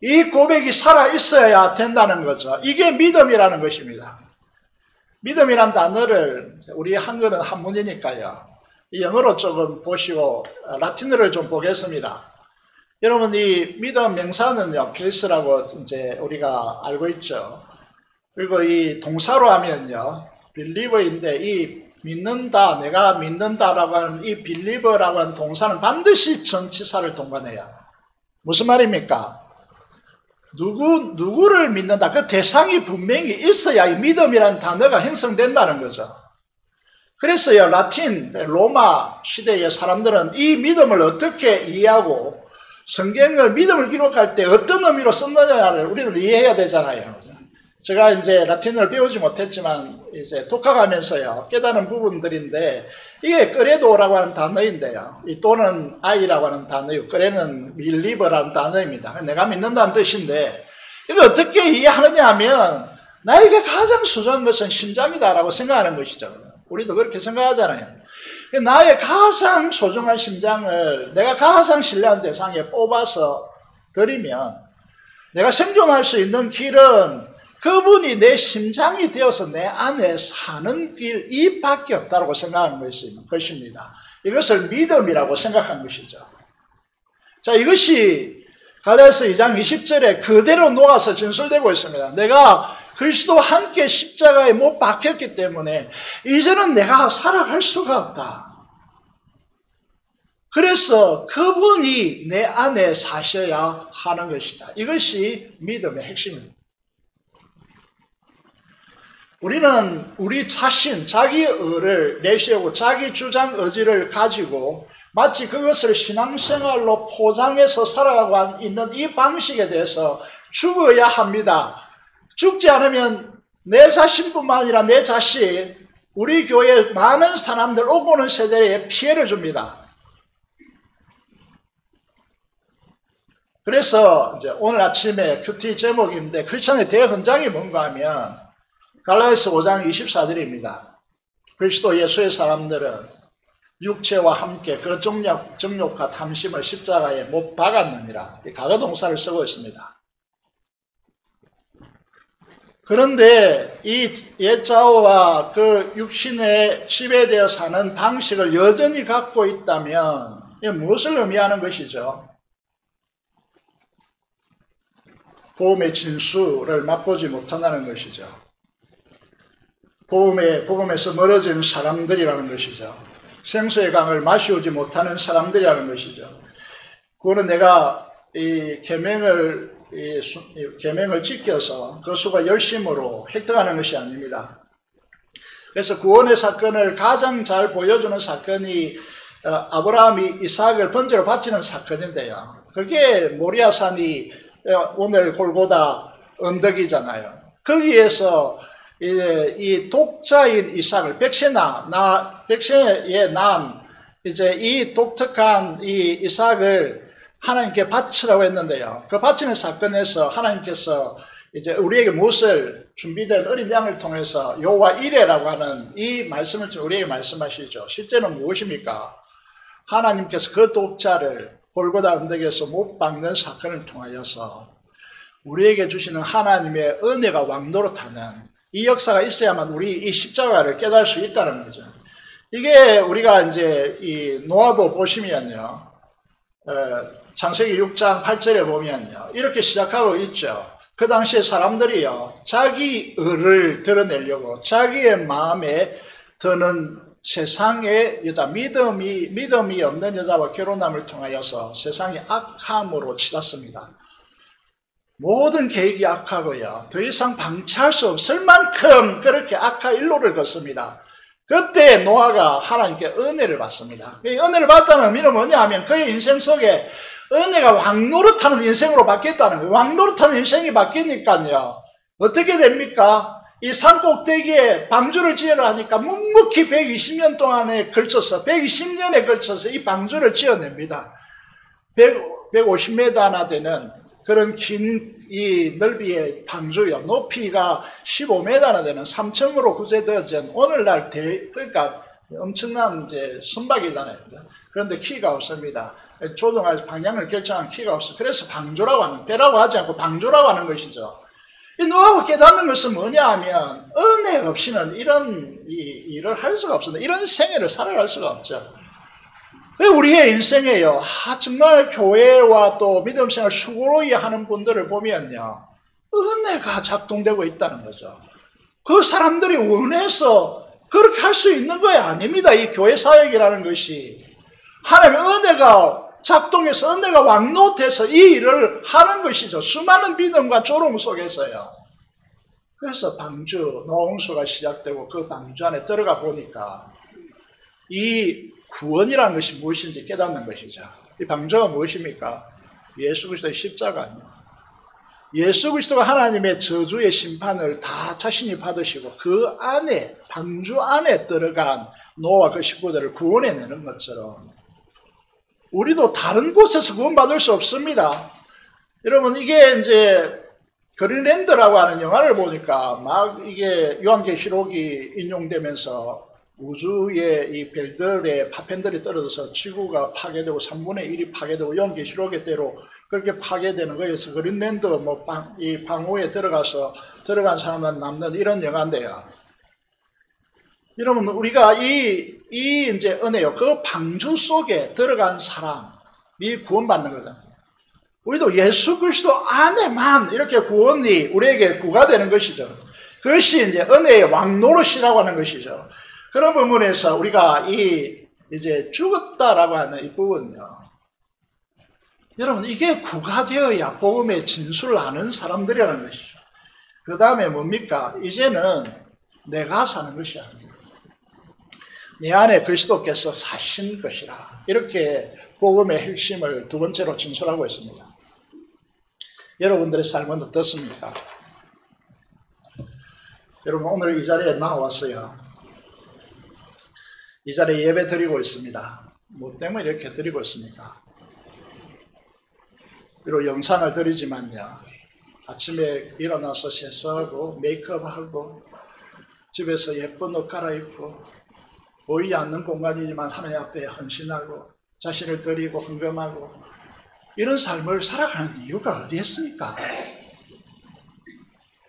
Speaker 1: 이 고백이 살아있어야 된다는 거죠. 이게 믿음이라는 것입니다. 믿음이란 단어를 우리 한글은 한문이니까요. 영어로 조금 보시고 라틴어를 좀 보겠습니다. 여러분 이 믿음 명사는요, faith라고 이제 우리가 알고 있죠. 그리고 이 동사로 하면요, believer인데 이 믿는다, 내가 믿는다라고 하는 이 believer라고 하는 동사는 반드시 전치사를 동반해요. 무슨 말입니까? 누구를 믿는다. 그 대상이 분명히 있어야 이 믿음이라는 단어가 형성된다는 거죠. 그래서요, 라틴, 로마 시대의 사람들은 이 믿음을 어떻게 이해하고 성경을 믿음을 기록할 때 어떤 의미로 썼느냐를 우리는 이해해야 되잖아요. 제가 이제 라틴어를 배우지 못했지만 이제 독학하면서요 깨달은 부분들인데 이게 끄레도라고 하는 단어인데요. 이 또는 아이라고 하는 단어요. 끄레는 밀리버라는 단어입니다. 내가 믿는다는 뜻인데 이거 어떻게 이해하느냐 하면 나에게 가장 소중한 것은 심장이다라고 생각하는 것이죠. 우리도 그렇게 생각하잖아요. 나의 가장 소중한 심장을 내가 가장 신뢰한 대상에 뽑아서 드리면 내가 생존할 수 있는 길은 그분이 내 심장이 되어서 내 안에 사는 길 이 밖에 없다고 생각하는 것입니다. 이것을 믿음이라고 생각한 것이죠. 자, 이것이 갈라디아서 2장 20절에 그대로 녹아서 진술되고 있습니다. 내가 그리스도와 함께 십자가에 못 박혔기 때문에 이제는 내가 살아갈 수가 없다. 그래서 그분이 내 안에 사셔야 하는 것이다. 이것이 믿음의 핵심입니다. 우리는 우리 자신, 자기 의를 내세우고 자기 주장 의지를 가지고 마치 그것을 신앙생활로 포장해서 살아가고 있는 이 방식에 대해서 죽어야 합니다. 죽지 않으면 내 자신뿐만 아니라 내 자신, 우리 교회 많은 사람들 오고 오는 세대에 피해를 줍니다. 그래서 이제 오늘 아침에 큐티 제목인데 크리스천의 대헌장이 뭔가 하면 갈라디아서 5장 24절입니다. 그리스도 예수의 사람들은 육체와 함께 그 정욕과 탐심을 십자가에 못 박았느니라. 과거동사를 쓰고 있습니다. 그런데 이 옛자오와 그 육신의 지배되어 사는 방식을 여전히 갖고 있다면 이게 무엇을 의미하는 것이죠? 복음의 진수를 맛보지 못한다는 것이죠. 복음에서 멀어진 사람들이라는 것이죠. 생수의 강을 마시오지 못하는 사람들이라는 것이죠. 그거는 내가 이 계명을 지켜서 그 수가 열심으로 획득하는 것이 아닙니다. 그래서 구원의 사건을 가장 잘 보여주는 사건이 아브라함이 이삭을 번제로 바치는 사건인데요. 그게 모리아산이 오늘 골고다 언덕이잖아요. 거기에서 이 독자인 이삭을 백세에 난 이제 이 독특한 이 이삭을 하나님께 바치라고 했는데요. 그 바치는 사건에서 하나님께서 이제 우리에게 무엇을 준비된 어린 양을 통해서 여호와 이레라고 하는 이 말씀을 우리에게 말씀하시죠. 실제는 무엇입니까? 하나님께서 그 독자를 골고다 언덕에서 못 박는 사건을 통하여서 우리에게 주시는 하나님의 은혜가 왕노릇하는 이 역사가 있어야만 우리 이 십자가를 깨달을 수 있다는 거죠. 이게 우리가 이제 이 노아도 보시면요. 창세기 6장 8절에 보면요. 이렇게 시작하고 있죠. 그 당시에 사람들이요. 자기 의를 드러내려고 자기의 마음에 드는 세상의 여자, 믿음이 없는 여자와 결혼함을 통하여서 세상이 악함으로 치닫습니다. 모든 계획이 악하고요. 더 이상 방치할 수 없을 만큼 그렇게 악한 일로를 걷습니다. 그때 노아가 하나님께 은혜를 받습니다. 이 은혜를 받다는 의미는 뭐냐 하면 그의 인생 속에 은혜가 왕노릇하는 인생으로 바뀌었다는 거예요. 왕노릇하는 인생이 바뀌니까요. 어떻게 됩니까? 이 산꼭대기에 방주를 지으려 하니까 묵묵히 120년 동안에 걸쳐서 120년에 걸쳐서 이 방주를 지어냅니다. 150m나 되는 그런 긴 이 넓이의 방주요. 높이가 15m나 되는 3층으로 구제되어진 오늘날 그러니까 엄청난 이제 선박이잖아요. 그런데 키가 없습니다. 조종할 방향을 결정한 키가 없어. 그래서 방주라고 하는, 배라고 하지 않고 방주라고 하는 것이죠. 이 노하고 깨닫는 것은 뭐냐 하면 은혜 없이는 이런 일을 할 수가 없습니다. 이런 생애를 살아갈 수가 없죠. 우리의 인생에요. 정말 교회와 또 믿음생활 수고로이 하는 분들을 보면요. 은혜가 작동되고 있다는 거죠. 그 사람들이 원해서 그렇게 할 수 있는 거 아닙니다. 이 교회 사역이라는 것이. 하나님의 은혜가 작동해서 은혜가 왕노릇해서 이 일을 하는 것이죠. 수많은 믿음과 조롱 속에서요. 그래서 방주, 노홍수가 시작되고 그 방주 안에 들어가 보니까 이 구원이라는 것이 무엇인지 깨닫는 것이죠. 이 방주가 무엇입니까? 예수 그리스도의 십자가 아닙니까? 예수 그리스도가 하나님의 저주의 심판을 다 자신이 받으시고 그 안에 방주 안에 들어간 노아와 그 식구들을 구원해내는 것처럼 우리도 다른 곳에서 구원받을 수 없습니다. 여러분 이게 이제 그린랜드라고 하는 영화를 보니까 막 이게 요한계시록이 인용되면서 우주의 이 별들의 파편들이 떨어져서 지구가 파괴되고 3분의 1이 파괴되고 요한계시록의 대로 그렇게 파괴되는 거에서 그린랜드 이 방호에 들어간 사람만 남는 이런 영화인데요. 여러분 우리가 이 이제 은혜요. 그 방주 속에 들어간 사람이 구원받는 거잖아요. 우리도 예수 그리스도 안에만 이렇게 구원이 우리에게 구가되는 것이죠. 그것이 이제 은혜의 왕노릇이라고 하는 것이죠. 그런 부분에서 우리가 이제 죽었다라고 하는 이 부분요. 여러분 이게 구가되어야 복음의 진술을 아는 사람들이라는 것이죠. 그 다음에 뭡니까? 이제는 내가 사는 것이 아닙니다. 내 안에 그리스도께서 사신 것이라. 이렇게 복음의 핵심을 두 번째로 진술하고 있습니다. 여러분들의 삶은 어떻습니까? 여러분 오늘 이 자리에 나와서요. 이 자리에 예배 드리고 있습니다. 뭐 때문에 이렇게 드리고 있습니까? 비록 영상을 드리지만요. 아침에 일어나서 세수하고 메이크업하고 집에서 예쁜 옷 갈아입고 보이지 않는 공간이지만 하나님 앞에 헌신하고 자신을 드리고 헌금하고 이런 삶을 살아가는 이유가 어디 있습니까?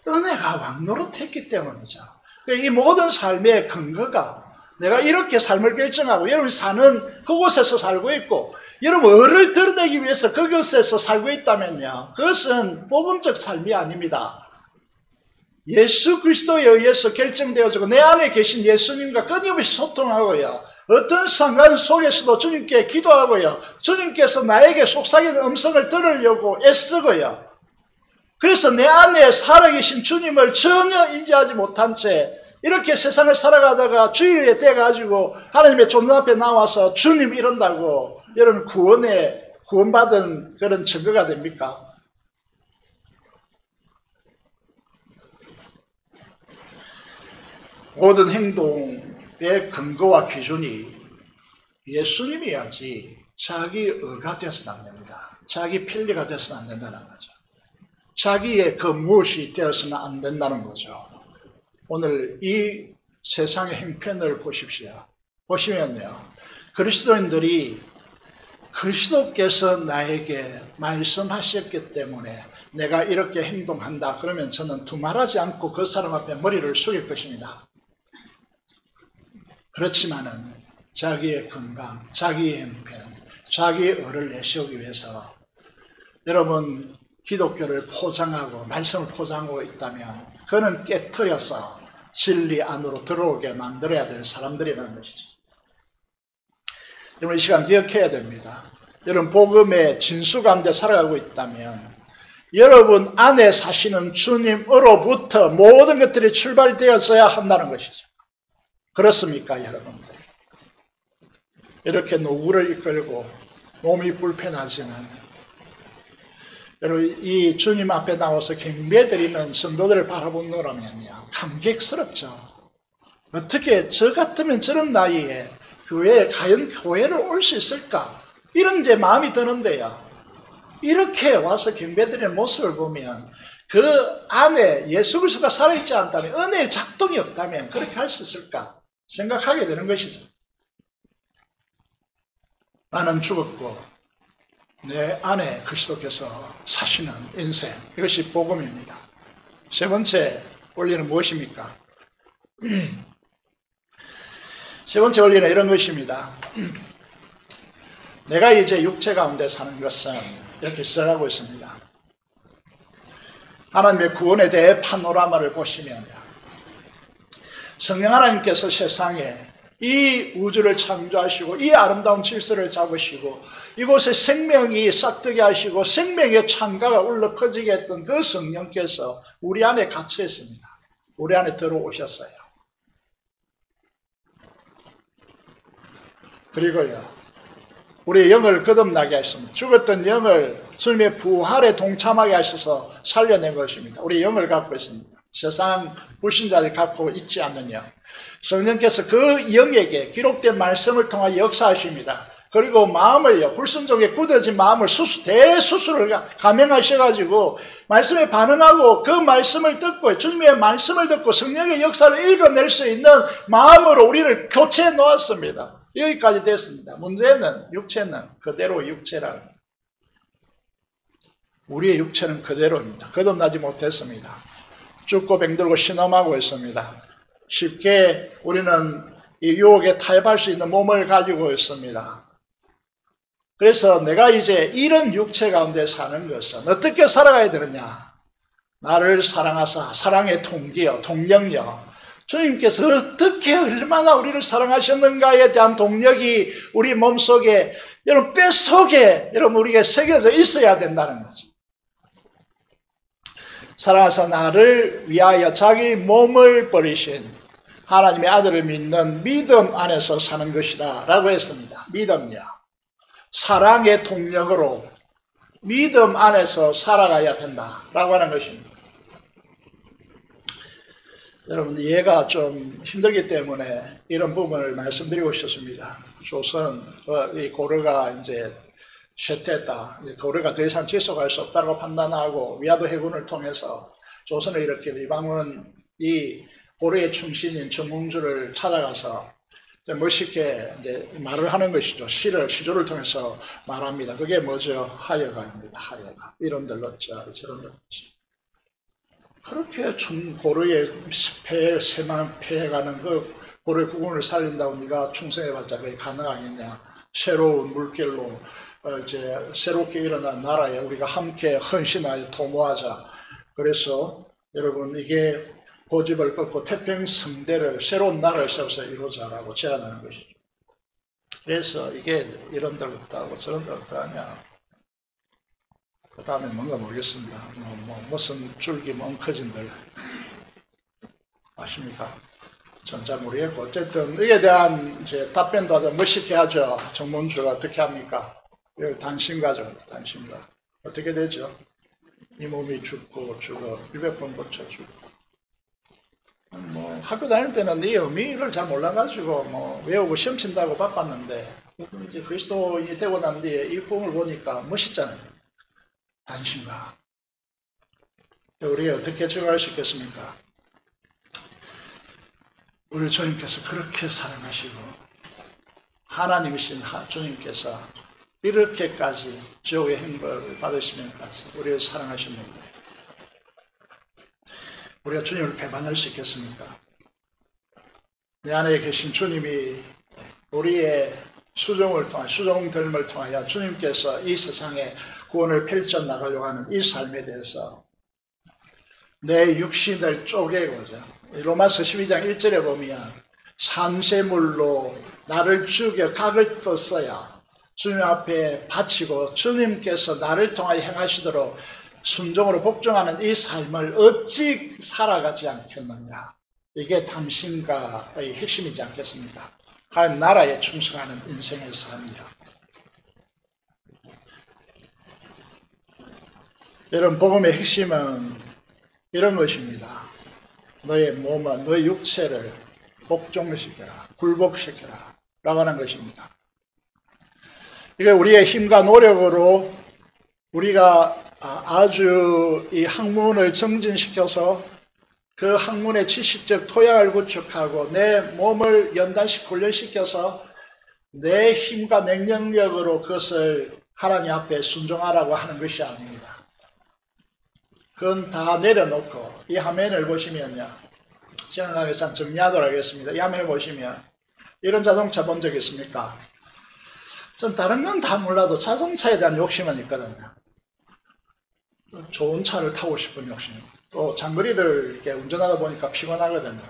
Speaker 1: 은혜가 왕노릇했기 때문이죠. 이 모든 삶의 근거가 내가 이렇게 삶을 결정하고 여러분이 사는 그곳에서 살고 있고 여러분 을을 드러내기 위해서 그곳에서 살고 있다면요. 그것은 복음적 삶이 아닙니다. 예수 그리스도에 의해서 결정되어지고 내 안에 계신 예수님과 끊임없이 소통하고요. 어떤 상관 속에서도 주님께 기도하고요. 주님께서 나에게 속삭이는 음성을 들으려고 애쓰고요. 그래서 내 안에 살아계신 주님을 전혀 인지하지 못한 채 이렇게 세상을 살아가다가 주일에 돼가지고 하나님의 존재 앞에 나와서 주님 이런다고 여러분 구원받은 그런 증거가 됩니까? 모든 행동의 근거와 기준이 예수님이야지 자기 의가 되어서는 안 됩니다. 자기 편리가 되어서는 안 된다는 거죠. 자기의 그 무엇이 되어서는 안 된다는 거죠. 오늘 이 세상의 형편을 보십시오. 보시면요. 그리스도인들이 그리스도께서 나에게 말씀하셨기 때문에 내가 이렇게 행동한다. 그러면 저는 두말하지 않고 그 사람 앞에 머리를 숙일 것입니다. 그렇지만은 자기의 건강, 자기의 형편, 자기의 의를 내세우기 위해서 여러분 기독교를 포장하고 말씀을 포장하고 있다면 그는 깨트려서 진리 안으로 들어오게 만들어야 될 사람들이라는 것이죠. 여러분 이 시간 기억해야 됩니다. 여러분 복음의 진수 가운데 살아가고 있다면 여러분 안에 사시는 주님으로부터 모든 것들이 출발되었어야 한다는 것이죠. 그렇습니까 여러분들? 이렇게 노후를 이끌고 몸이 불편하지만 여러분 이 주님 앞에 나와서 경배드리는 성도들을 바라보느라면요 감격스럽죠. 어떻게 저 같으면 저런 나이에 과연 교회를 올 수 있을까? 이런 제 마음이 드는데요. 이렇게 와서 경배드리는 모습을 보면 그 안에 예수 그리스도가 살아있지 않다면 은혜의 작동이 없다면 그렇게 할 수 있을까 생각하게 되는 것이죠. 나는 죽었고 내 안에 그리스도께서 사시는 인생, 이것이 복음입니다. 세 번째 원리는 무엇입니까? 세 번째 원리는 이런 것입니다. 내가 이제 육체 가운데 사는 것은 이렇게 시작하고 있습니다. 하나님의 구원에 대해 파노라마를 보시면 성령 하나님께서 세상에 이 우주를 창조하시고 이 아름다운 질서를 잡으시고 이곳에 생명이 싹트게 하시고 생명의 창가가 울려 퍼지게 했던 그 성령께서 우리 안에 갇혀 있습니다. 우리 안에 들어오셨어요. 그리고요 우리의 영을 거듭나게 하십니다. 죽었던 영을 주님의 부활에 동참하게 하셔서 살려낸 것입니다. 우리 영을 갖고 있습니다. 세상 불신자들이 갖고 있지 않는 영. 성령께서 그 영에게 기록된 말씀을 통해 역사하십니다. 그리고 마음을요, 불순종에 굳어진 마음을 대수술을 감행하셔가지고 말씀에 반응하고 그 말씀을 듣고 주님의 말씀을 듣고 성령의 역사를 읽어낼 수 있는 마음으로 우리를 교체해 놓았습니다. 여기까지 됐습니다. 문제는 육체는 그대로 육체라. 우리의 육체는 그대로입니다. 거듭나지 못했습니다. 죽고 병들고 신음하고 있습니다. 쉽게 우리는 이 유혹에 타협할 수 있는 몸을 가지고 있습니다. 그래서 내가 이제 이런 육체 가운데 사는 것은 어떻게 살아가야 되느냐? 나를 사랑하사 사랑의 동기여, 동력여. 주님께서 어떻게 얼마나 우리를 사랑하셨는가에 대한 동력이 우리 몸속에, 여러분 뼛속에 여러분 우리에게 새겨져 있어야 된다는 거죠. 사랑하사 나를 위하여 자기 몸을 버리신 하나님의 아들을 믿는 믿음 안에서 사는 것이다 라고 했습니다. 믿음요. 사랑의 동력으로 믿음 안에서 살아가야 된다라고 하는 것입니다. 여러분 이해가 좀 힘들기 때문에 이런 부분을 말씀드리고 싶습니다. 조선 이 고려가 이제 쇠퇴했다. 고려가 더 이상 지속할 수 없다고 판단하고 위화도 해군을 통해서 조선을 일으킨 이방원이 고려의 충신인 정몽주를 찾아가서 멋있게 이제 말을 하는 것이죠. 시조를 통해서 말합니다. 그게 뭐죠? 하여가입니다. 하여가. 이런 들렀죠. 저런 들렀죠. 그렇게 고려의 세만 패해가는 그 고려 국군을 살린다고 네가 충성해봤자 그게 가능하겠냐? 새로운 물결로 이제 새롭게 일어난 나라에 우리가 함께 헌신하여 도모하자. 그래서 여러분 이게 고집을 꺾고 태평성대를 새로운 나라를 세워서 이루자라고 제안하는 것이죠. 그래서 이게 이런 데를 어떠하고 저런 데를 어떠하냐. 그 다음에 뭔가 모르겠습니다. 무슨 줄기 멍커진들 아십니까? 전 잘 모르겠고 어쨌든 이에 대한 이제 답변도 아주 멋있게 하죠. 정몽주가 어떻게 합니까? 단신가죠. 단신가. 어떻게 되죠? 이 몸이 죽고 죽어 600번 고쳐 죽고. 학교 다닐 때는 이 의미를 잘 몰라가지고 외우고 시험 친다고 바빴는데 이제 그리스도인이 되고 난 뒤에 이 꿈을 보니까 멋있잖아요. 단신가. 우리가 어떻게 적용할 수 있겠습니까? 우리 주님께서 그렇게 사랑하시고 하나님이신 주님께서 이렇게까지 지옥의 행벌을 받으시면까지 우리를 사랑하셨는데 우리가 주님을 배반할 수 있겠습니까? 내 안에 계신 주님이 우리의 수종됨을 통하여 주님께서 이 세상에 구원을 펼쳐나가려고 하는 이 삶에 대해서 내 육신을 쪼개고자 로마서 12장 1절에 보면 산세물로 나를 죽여 각을 떴어야 주님 앞에 바치고 주님께서 나를 통하여 행하시도록 순종으로 복종하는 이 삶을 어찌 살아가지 않겠느냐. 이게 당신과의 핵심이지 않겠습니까? 하나님 나라에 충성하는 인생의 삶이요. 여러분 복음의 핵심은 이런 것입니다. 너의 몸은 너의 육체를 복종시켜라. 굴복시켜라. 라고 하는 것입니다. 이게 우리의 힘과 노력으로 우리가 아주 이 학문을 정진시켜서 그 학문의 지식적 토양을 구축하고 내 몸을 연단식 훈련시켜서 내 힘과 능력으로 그것을 하나님 앞에 순종하라고 하는 것이 아닙니다. 그건 다 내려놓고 이 화면을 보시면요. 저는 참 정리하도록 하겠습니다. 이 화면을 보시면 이런 자동차 본 적 있습니까? 전 다른 건 다 몰라도 자동차에 대한 욕심은 있거든요. 좋은 차를 타고 싶은 욕심. 또 장거리를 이렇게 운전하다 보니까 피곤하거든요.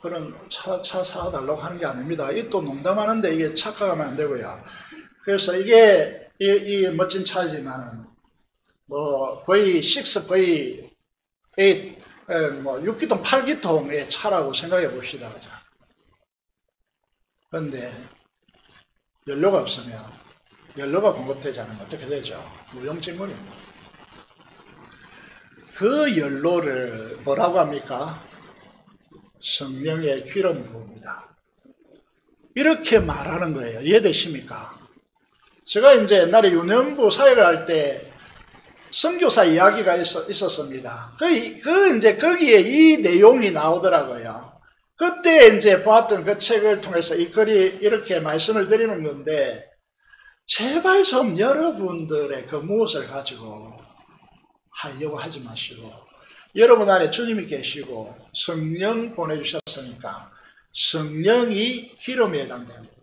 Speaker 1: 그런 차 사달라고 하는 게 아닙니다. 이 또 농담하는데 이게 착각하면 안 되고요. 그래서 이게 이 멋진 차이지만은 거의 6V, 8, 6기통, 8기통의 차라고 생각해 봅시다. 그런데 연료가 없으면 연료가 공급되지 않으면 어떻게 되죠? 무용지물입니다. 그 연료를 뭐라고 합니까? 성령의 기름 부음이다. 이렇게 말하는 거예요. 이해되십니까? 제가 이제 옛날에 유년부 사역을 할 때 선교사 이야기가 있었습니다. 이제 거기에 이 내용이 나오더라고요. 그때 이제 보았던 그 책을 통해서 이 글이 이렇게 말씀을 드리는 건데, 제발 좀 여러분들의 그 무엇을 가지고 하려고 하지 마시고, 여러분 안에 주님이 계시고 성령 보내주셨으니까 성령이 기름에 해당됩니다.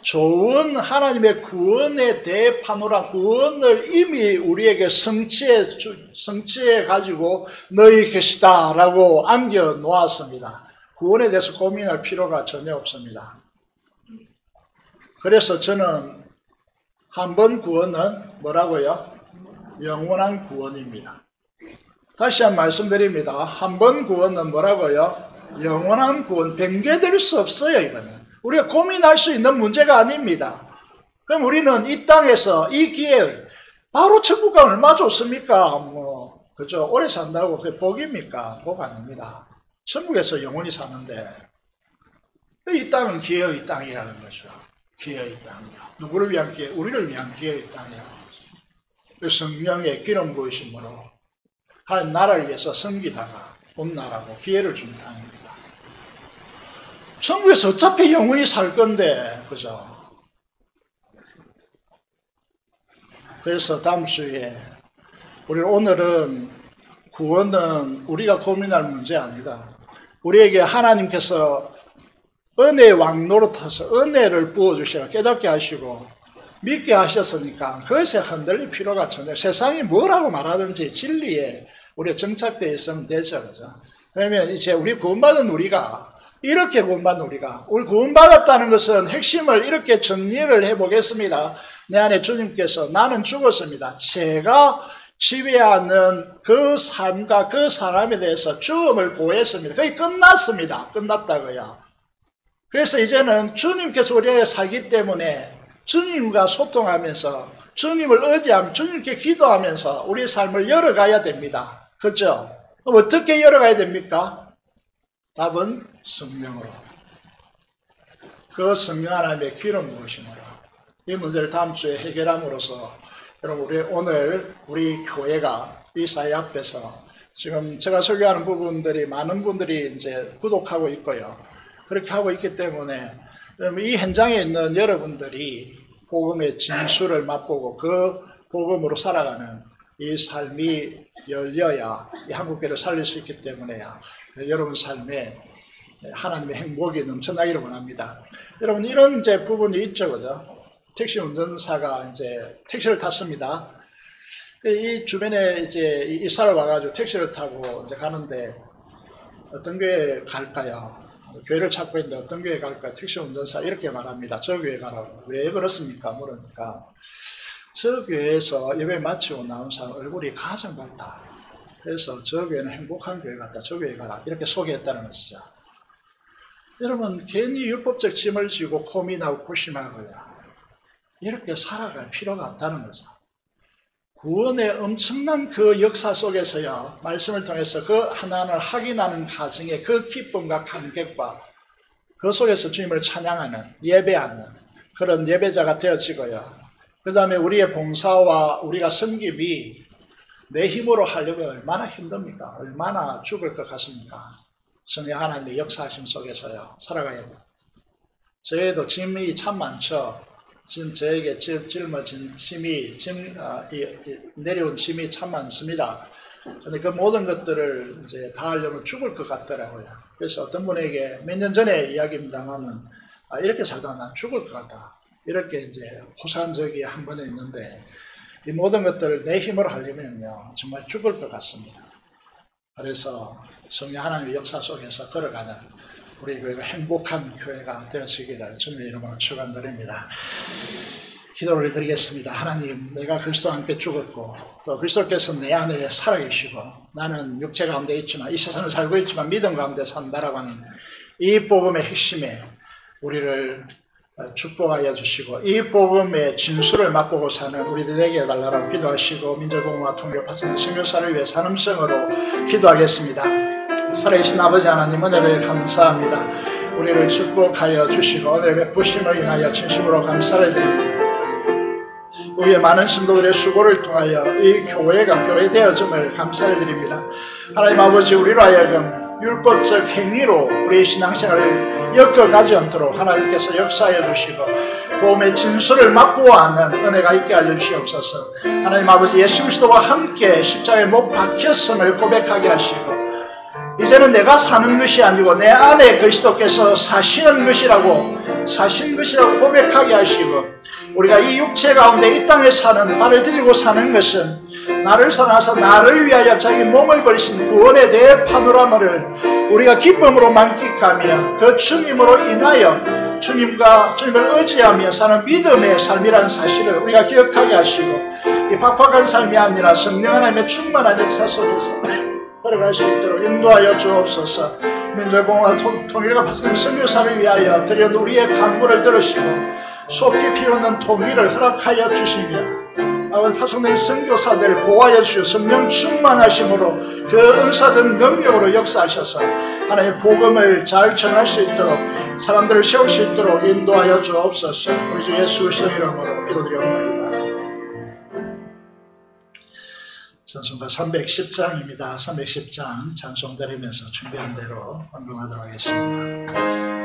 Speaker 1: 좋은 하나님의 구원의 대파노라, 구원을 이미 우리에게 성취해 가지고 너희 계시다 라고 안겨 놓았습니다. 구원에 대해서 고민할 필요가 전혀 없습니다. 그래서 저는 한 번 구원은 뭐라고요? 영원한 구원입니다. 다시 한번 말씀드립니다. 한 번 구원은 뭐라고요? 영원한 구원. 변개될 수 없어요. 이거는 우리가 고민할 수 있는 문제가 아닙니다. 그럼 우리는 이 땅에서 이 기회에 바로 천국 가면 얼마 좋습니까? 그죠? 오래 산다고 그게 복입니까? 복 아닙니다. 천국에서 영원히 사는데 이 땅은 기회의 땅이라는 거죠. 기회의 땅이요. 누구를 위한 기회? 우리를 위한 기회의 땅이라는 거죠. 성령의 기름 부으심으로 하나님 나라를 위해서 섬기다가 온 나라고 기회를 준 땅입니다. 천국에서 어차피 영원히 살 건데, 그죠? 그래서 다음 주에 오늘은 구원은 우리가 고민할 문제 아니다. 우리에게 하나님께서 은혜의 왕노릇하셔서 은혜를 부어주시고 깨닫게 하시고 믿게 하셨으니까 그것에 흔들릴 필요가 전혀, 세상이 뭐라고 말하든지 진리에 우리가 정착되어 있으면 되죠. 그죠? 그러면 이제 우리 구원받은 우리가 이렇게 구원받는 우리가 우리 구원받았다는 것은 핵심을 이렇게 정리를 해보겠습니다. 내 안에 주님께서 나는 죽었습니다. 제가 지배하는 그 삶과 그 사람에 대해서 죽음을 고했습니다. 그게 끝났습니다. 끝났다고요. 그래서 이제는 주님께서 우리 안에 살기 때문에 주님과 소통하면서 주님을 의지하며 주님께 기도하면서 우리 삶을 열어가야 됩니다. 그렇죠? 그럼 어떻게 열어가야 됩니까? 답은 성령으로. 그 성령 하나님의 기름 부으심으로 이 문제를 다음 주에 해결함으로써 여러분 오늘 우리 교회가 이 사회 앞에서 지금 제가 설교하는 부분들이 많은 분들이 이제 구독하고 있고요. 그렇게 하고 있기 때문에 이 현장에 있는 여러분들이 복음의 진수를 맛보고 그 복음으로 살아가는 이 삶이 열려야 이 한국교회를 살릴 수 있기 때문에야 여러분 삶에 하나님의 행복이 넘쳐나기를 원합니다. 여러분 이런 이제 부분이 있죠, 그죠? 택시 운전사가 이제 택시를 탔습니다. 이 주변에 이제 이사를 와가지고 택시를 타고 이제 가는데 어떤 교회에 갈까요? 교회를 찾고 있는데 어떤 교회에 갈까요? 택시 운전사 이렇게 말합니다. 저 교회 가라고. 왜 그렇습니까? 물으니까 저 교회에서 예배 마치고 나온 사람 얼굴이 가장 밝다. 그래서 저 교회는 행복한 교회 같다. 저 교회 가라. 이렇게 소개했다는 것이죠. 여러분 괜히 율법적 짐을 지고 고민하고 고심하고요. 이렇게 살아갈 필요가 없다는 거죠. 구원의 엄청난 그 역사 속에서요. 말씀을 통해서 그 하나님을 확인하는 가정의 그 기쁨과 감격과 그 속에서 주님을 찬양하는 예배하는 그런 예배자가 되어지고요. 그 다음에 우리의 봉사와 우리가 섬김이 내 힘으로 하려면 얼마나 힘듭니까? 얼마나 죽을 것 같습니까? 성령 하나님의 역사하심 속에서요. 살아가야 돼요. 저에도 짐이 참 많죠. 지금 저에게 짊어진 짐이, 내려온 짐이 참 많습니다. 근데 그 모든 것들을 이제 다 하려면 죽을 것 같더라고요. 그래서 어떤 분에게 몇 년 전에 이야기입니다만은, 이렇게 살다 난 죽을 것 같다. 이렇게 이제 호소한 적이 한 번에 있는데, 이 모든 것들을 내 힘으로 하려면요, 정말 죽을 것 같습니다. 그래서 성령 하나님의 역사 속에서 걸어가는 우리 교회가 행복한 교회가 되어지기를 주님의 이름으로 축원드립니다. 기도를 드리겠습니다. 하나님, 내가 그리스도와 함께 죽었고 또 그리스도께서 내 안에 살아계시고 나는 육체 가운데 있지만 이 세상을 살고 있지만 믿음 가운데 산다라고 하는 이 복음의 핵심에 우리를 축복하여 주시고 이 복음의 진수를 맛보고 사는 우리들에게 해달라고 기도하시고 민족공화 통일을 받는 선교사를 위해 산음성으로 기도하겠습니다. 살아계신 아버지 하나님 은혜를 감사합니다. 우리를 축복하여 주시고 오늘 베푸심을 인하여 진심으로 감사를 드립니다. 우리의 많은 신도들의 수고를 통하여 이 교회가 교회되어짐을 감사를 드립니다. 하나님 아버지 우리로 하여금 율법적 행위로 우리의 신앙생활을 엮어가지 않도록 하나님께서 역사하여 주시고 복음의 진수를 맛보아하는 은혜가 있게 하여 주시옵소서. 하나님 아버지 예수 그리스도와 함께 십자가에 못 박혔음을 고백하게 하시고 이제는 내가 사는 것이 아니고 내 안에 그리스도께서 사시는 것이라고 고백하게 하시고 우리가 이 육체 가운데 이 땅에 사는 발을 들고 사는 것은 나를 사랑하사 나를 위하여 자기 몸을 버리신 구원에 대해 파노라마를 우리가 기쁨으로 만끽하며 그 주님으로 인하여 주님을 의지하며 사는 믿음의 삶이라는 사실을 우리가 기억하게 하시고 이 박박한 삶이 아니라 성령 하나님의 충만한 역사 속에서 걸어갈 수 있도록 인도하여 주옵소서. 민족공화 통일과 받는 선교사를 위하여 드려온 우리의 간구를 들으시고 속히 피우는 통일을 허락하여 주시며 아버지 파송된 선교사들을 보호하여 주시고 성령 충만하심으로 그 은사된 능력으로 역사하셔서 하나님의 복음을 잘 전할 수 있도록 사람들을 세울 수 있도록 인도하여 주옵소서. 우리 주 예수 그리스도 이름으로 기도드리옵나이다. 찬송가 310장입니다. 310장 찬송 드리면서 준비한 대로 헌금하도록 하겠습니다.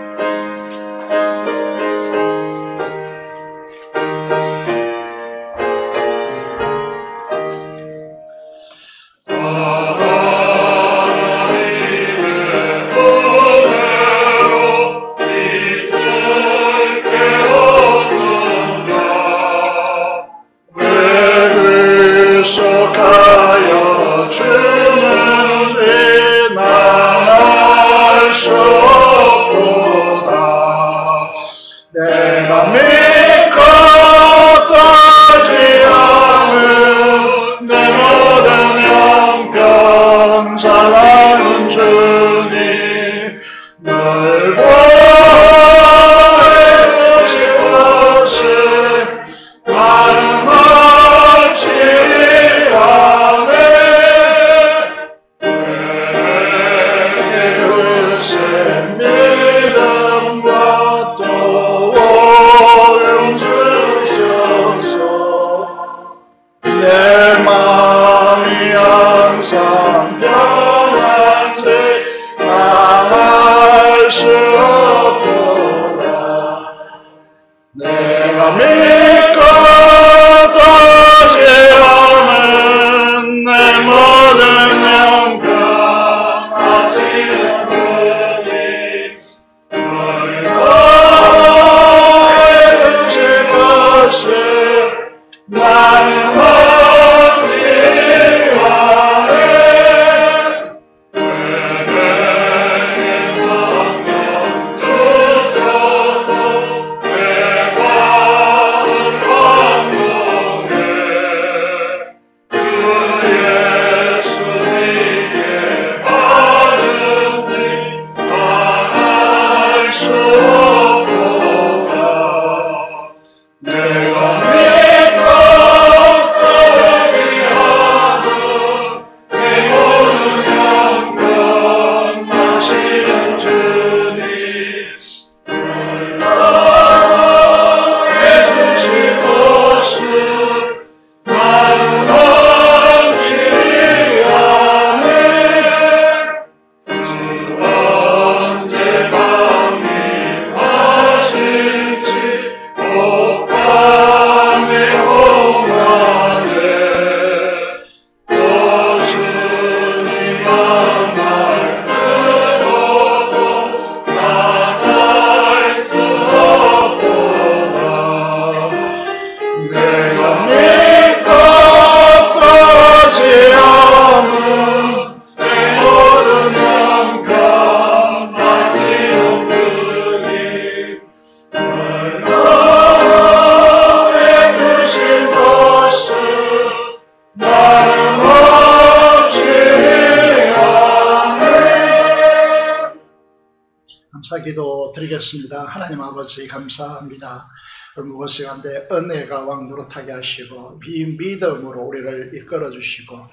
Speaker 1: 감사기도 드리겠습니다. 하나님 아버지 감사합니다. 무엇이 한데 은혜가 왕노릇하게 하시고 믿음으로 우리를 이끌어 주시고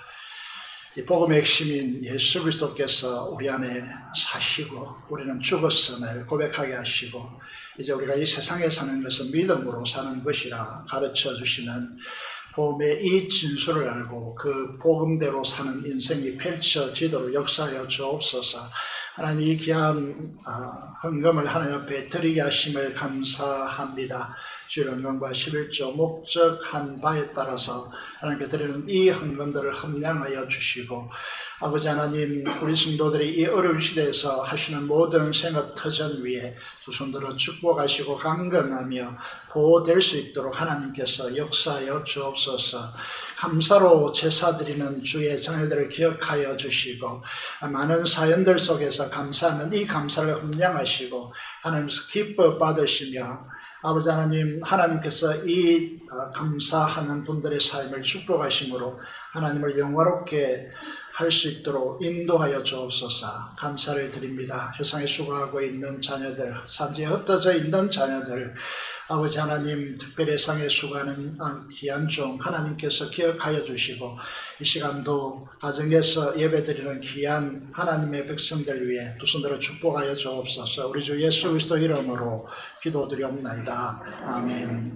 Speaker 1: 이 복음의 핵심인 예수 그리스도께서 우리 안에 사시고 우리는 죽었음을 고백하게 하시고 이제 우리가 이 세상에 사는 것은 믿음으로 사는 것이라 가르쳐 주시는 복음의 이 진수를 알고 그 복음대로 사는 인생이 펼쳐지도록 역사하여 주옵소서. 하나님 이 귀한 헌금을 하나님 앞에 드리게 하심을 감사합니다. 주의 영광과 11조 목적한 바에 따라서 하나님께 드리는 이 헌금들을 함량하여 주시고 아버지 하나님 우리 성도들이 이 어려운 시대에서 하시는 모든 생업 터전 위에 두 손들어 축복하시고 강건하며 보호될 수 있도록 하나님께서 역사하여 주옵소서. 감사로 제사 드리는 주의 자녀들을 기억하여 주시고 많은 사연들 속에서 감사하는 이 감사를 함량하시고 하나님께서 기뻐 받으시며 아버지 하나님 하나님께서 이 감사하는 분들의 삶을 축복하심으로 하나님을 영화롭게 할 수 있도록 인도하여 주옵소서. 감사를 드립니다. 세상에 수고하고 있는 자녀들, 산지에 흩어져 있는 자녀들, 아버지 하나님 특별히 세상에 수고하는 귀한 종 하나님께서 기억하여 주시고 이 시간도 가정에서 예배드리는 귀한 하나님의 백성들 위해 두 손들어 축복하여 주옵소서. 우리 주 예수 그리스도 이름으로 기도드리옵나이다. 아멘.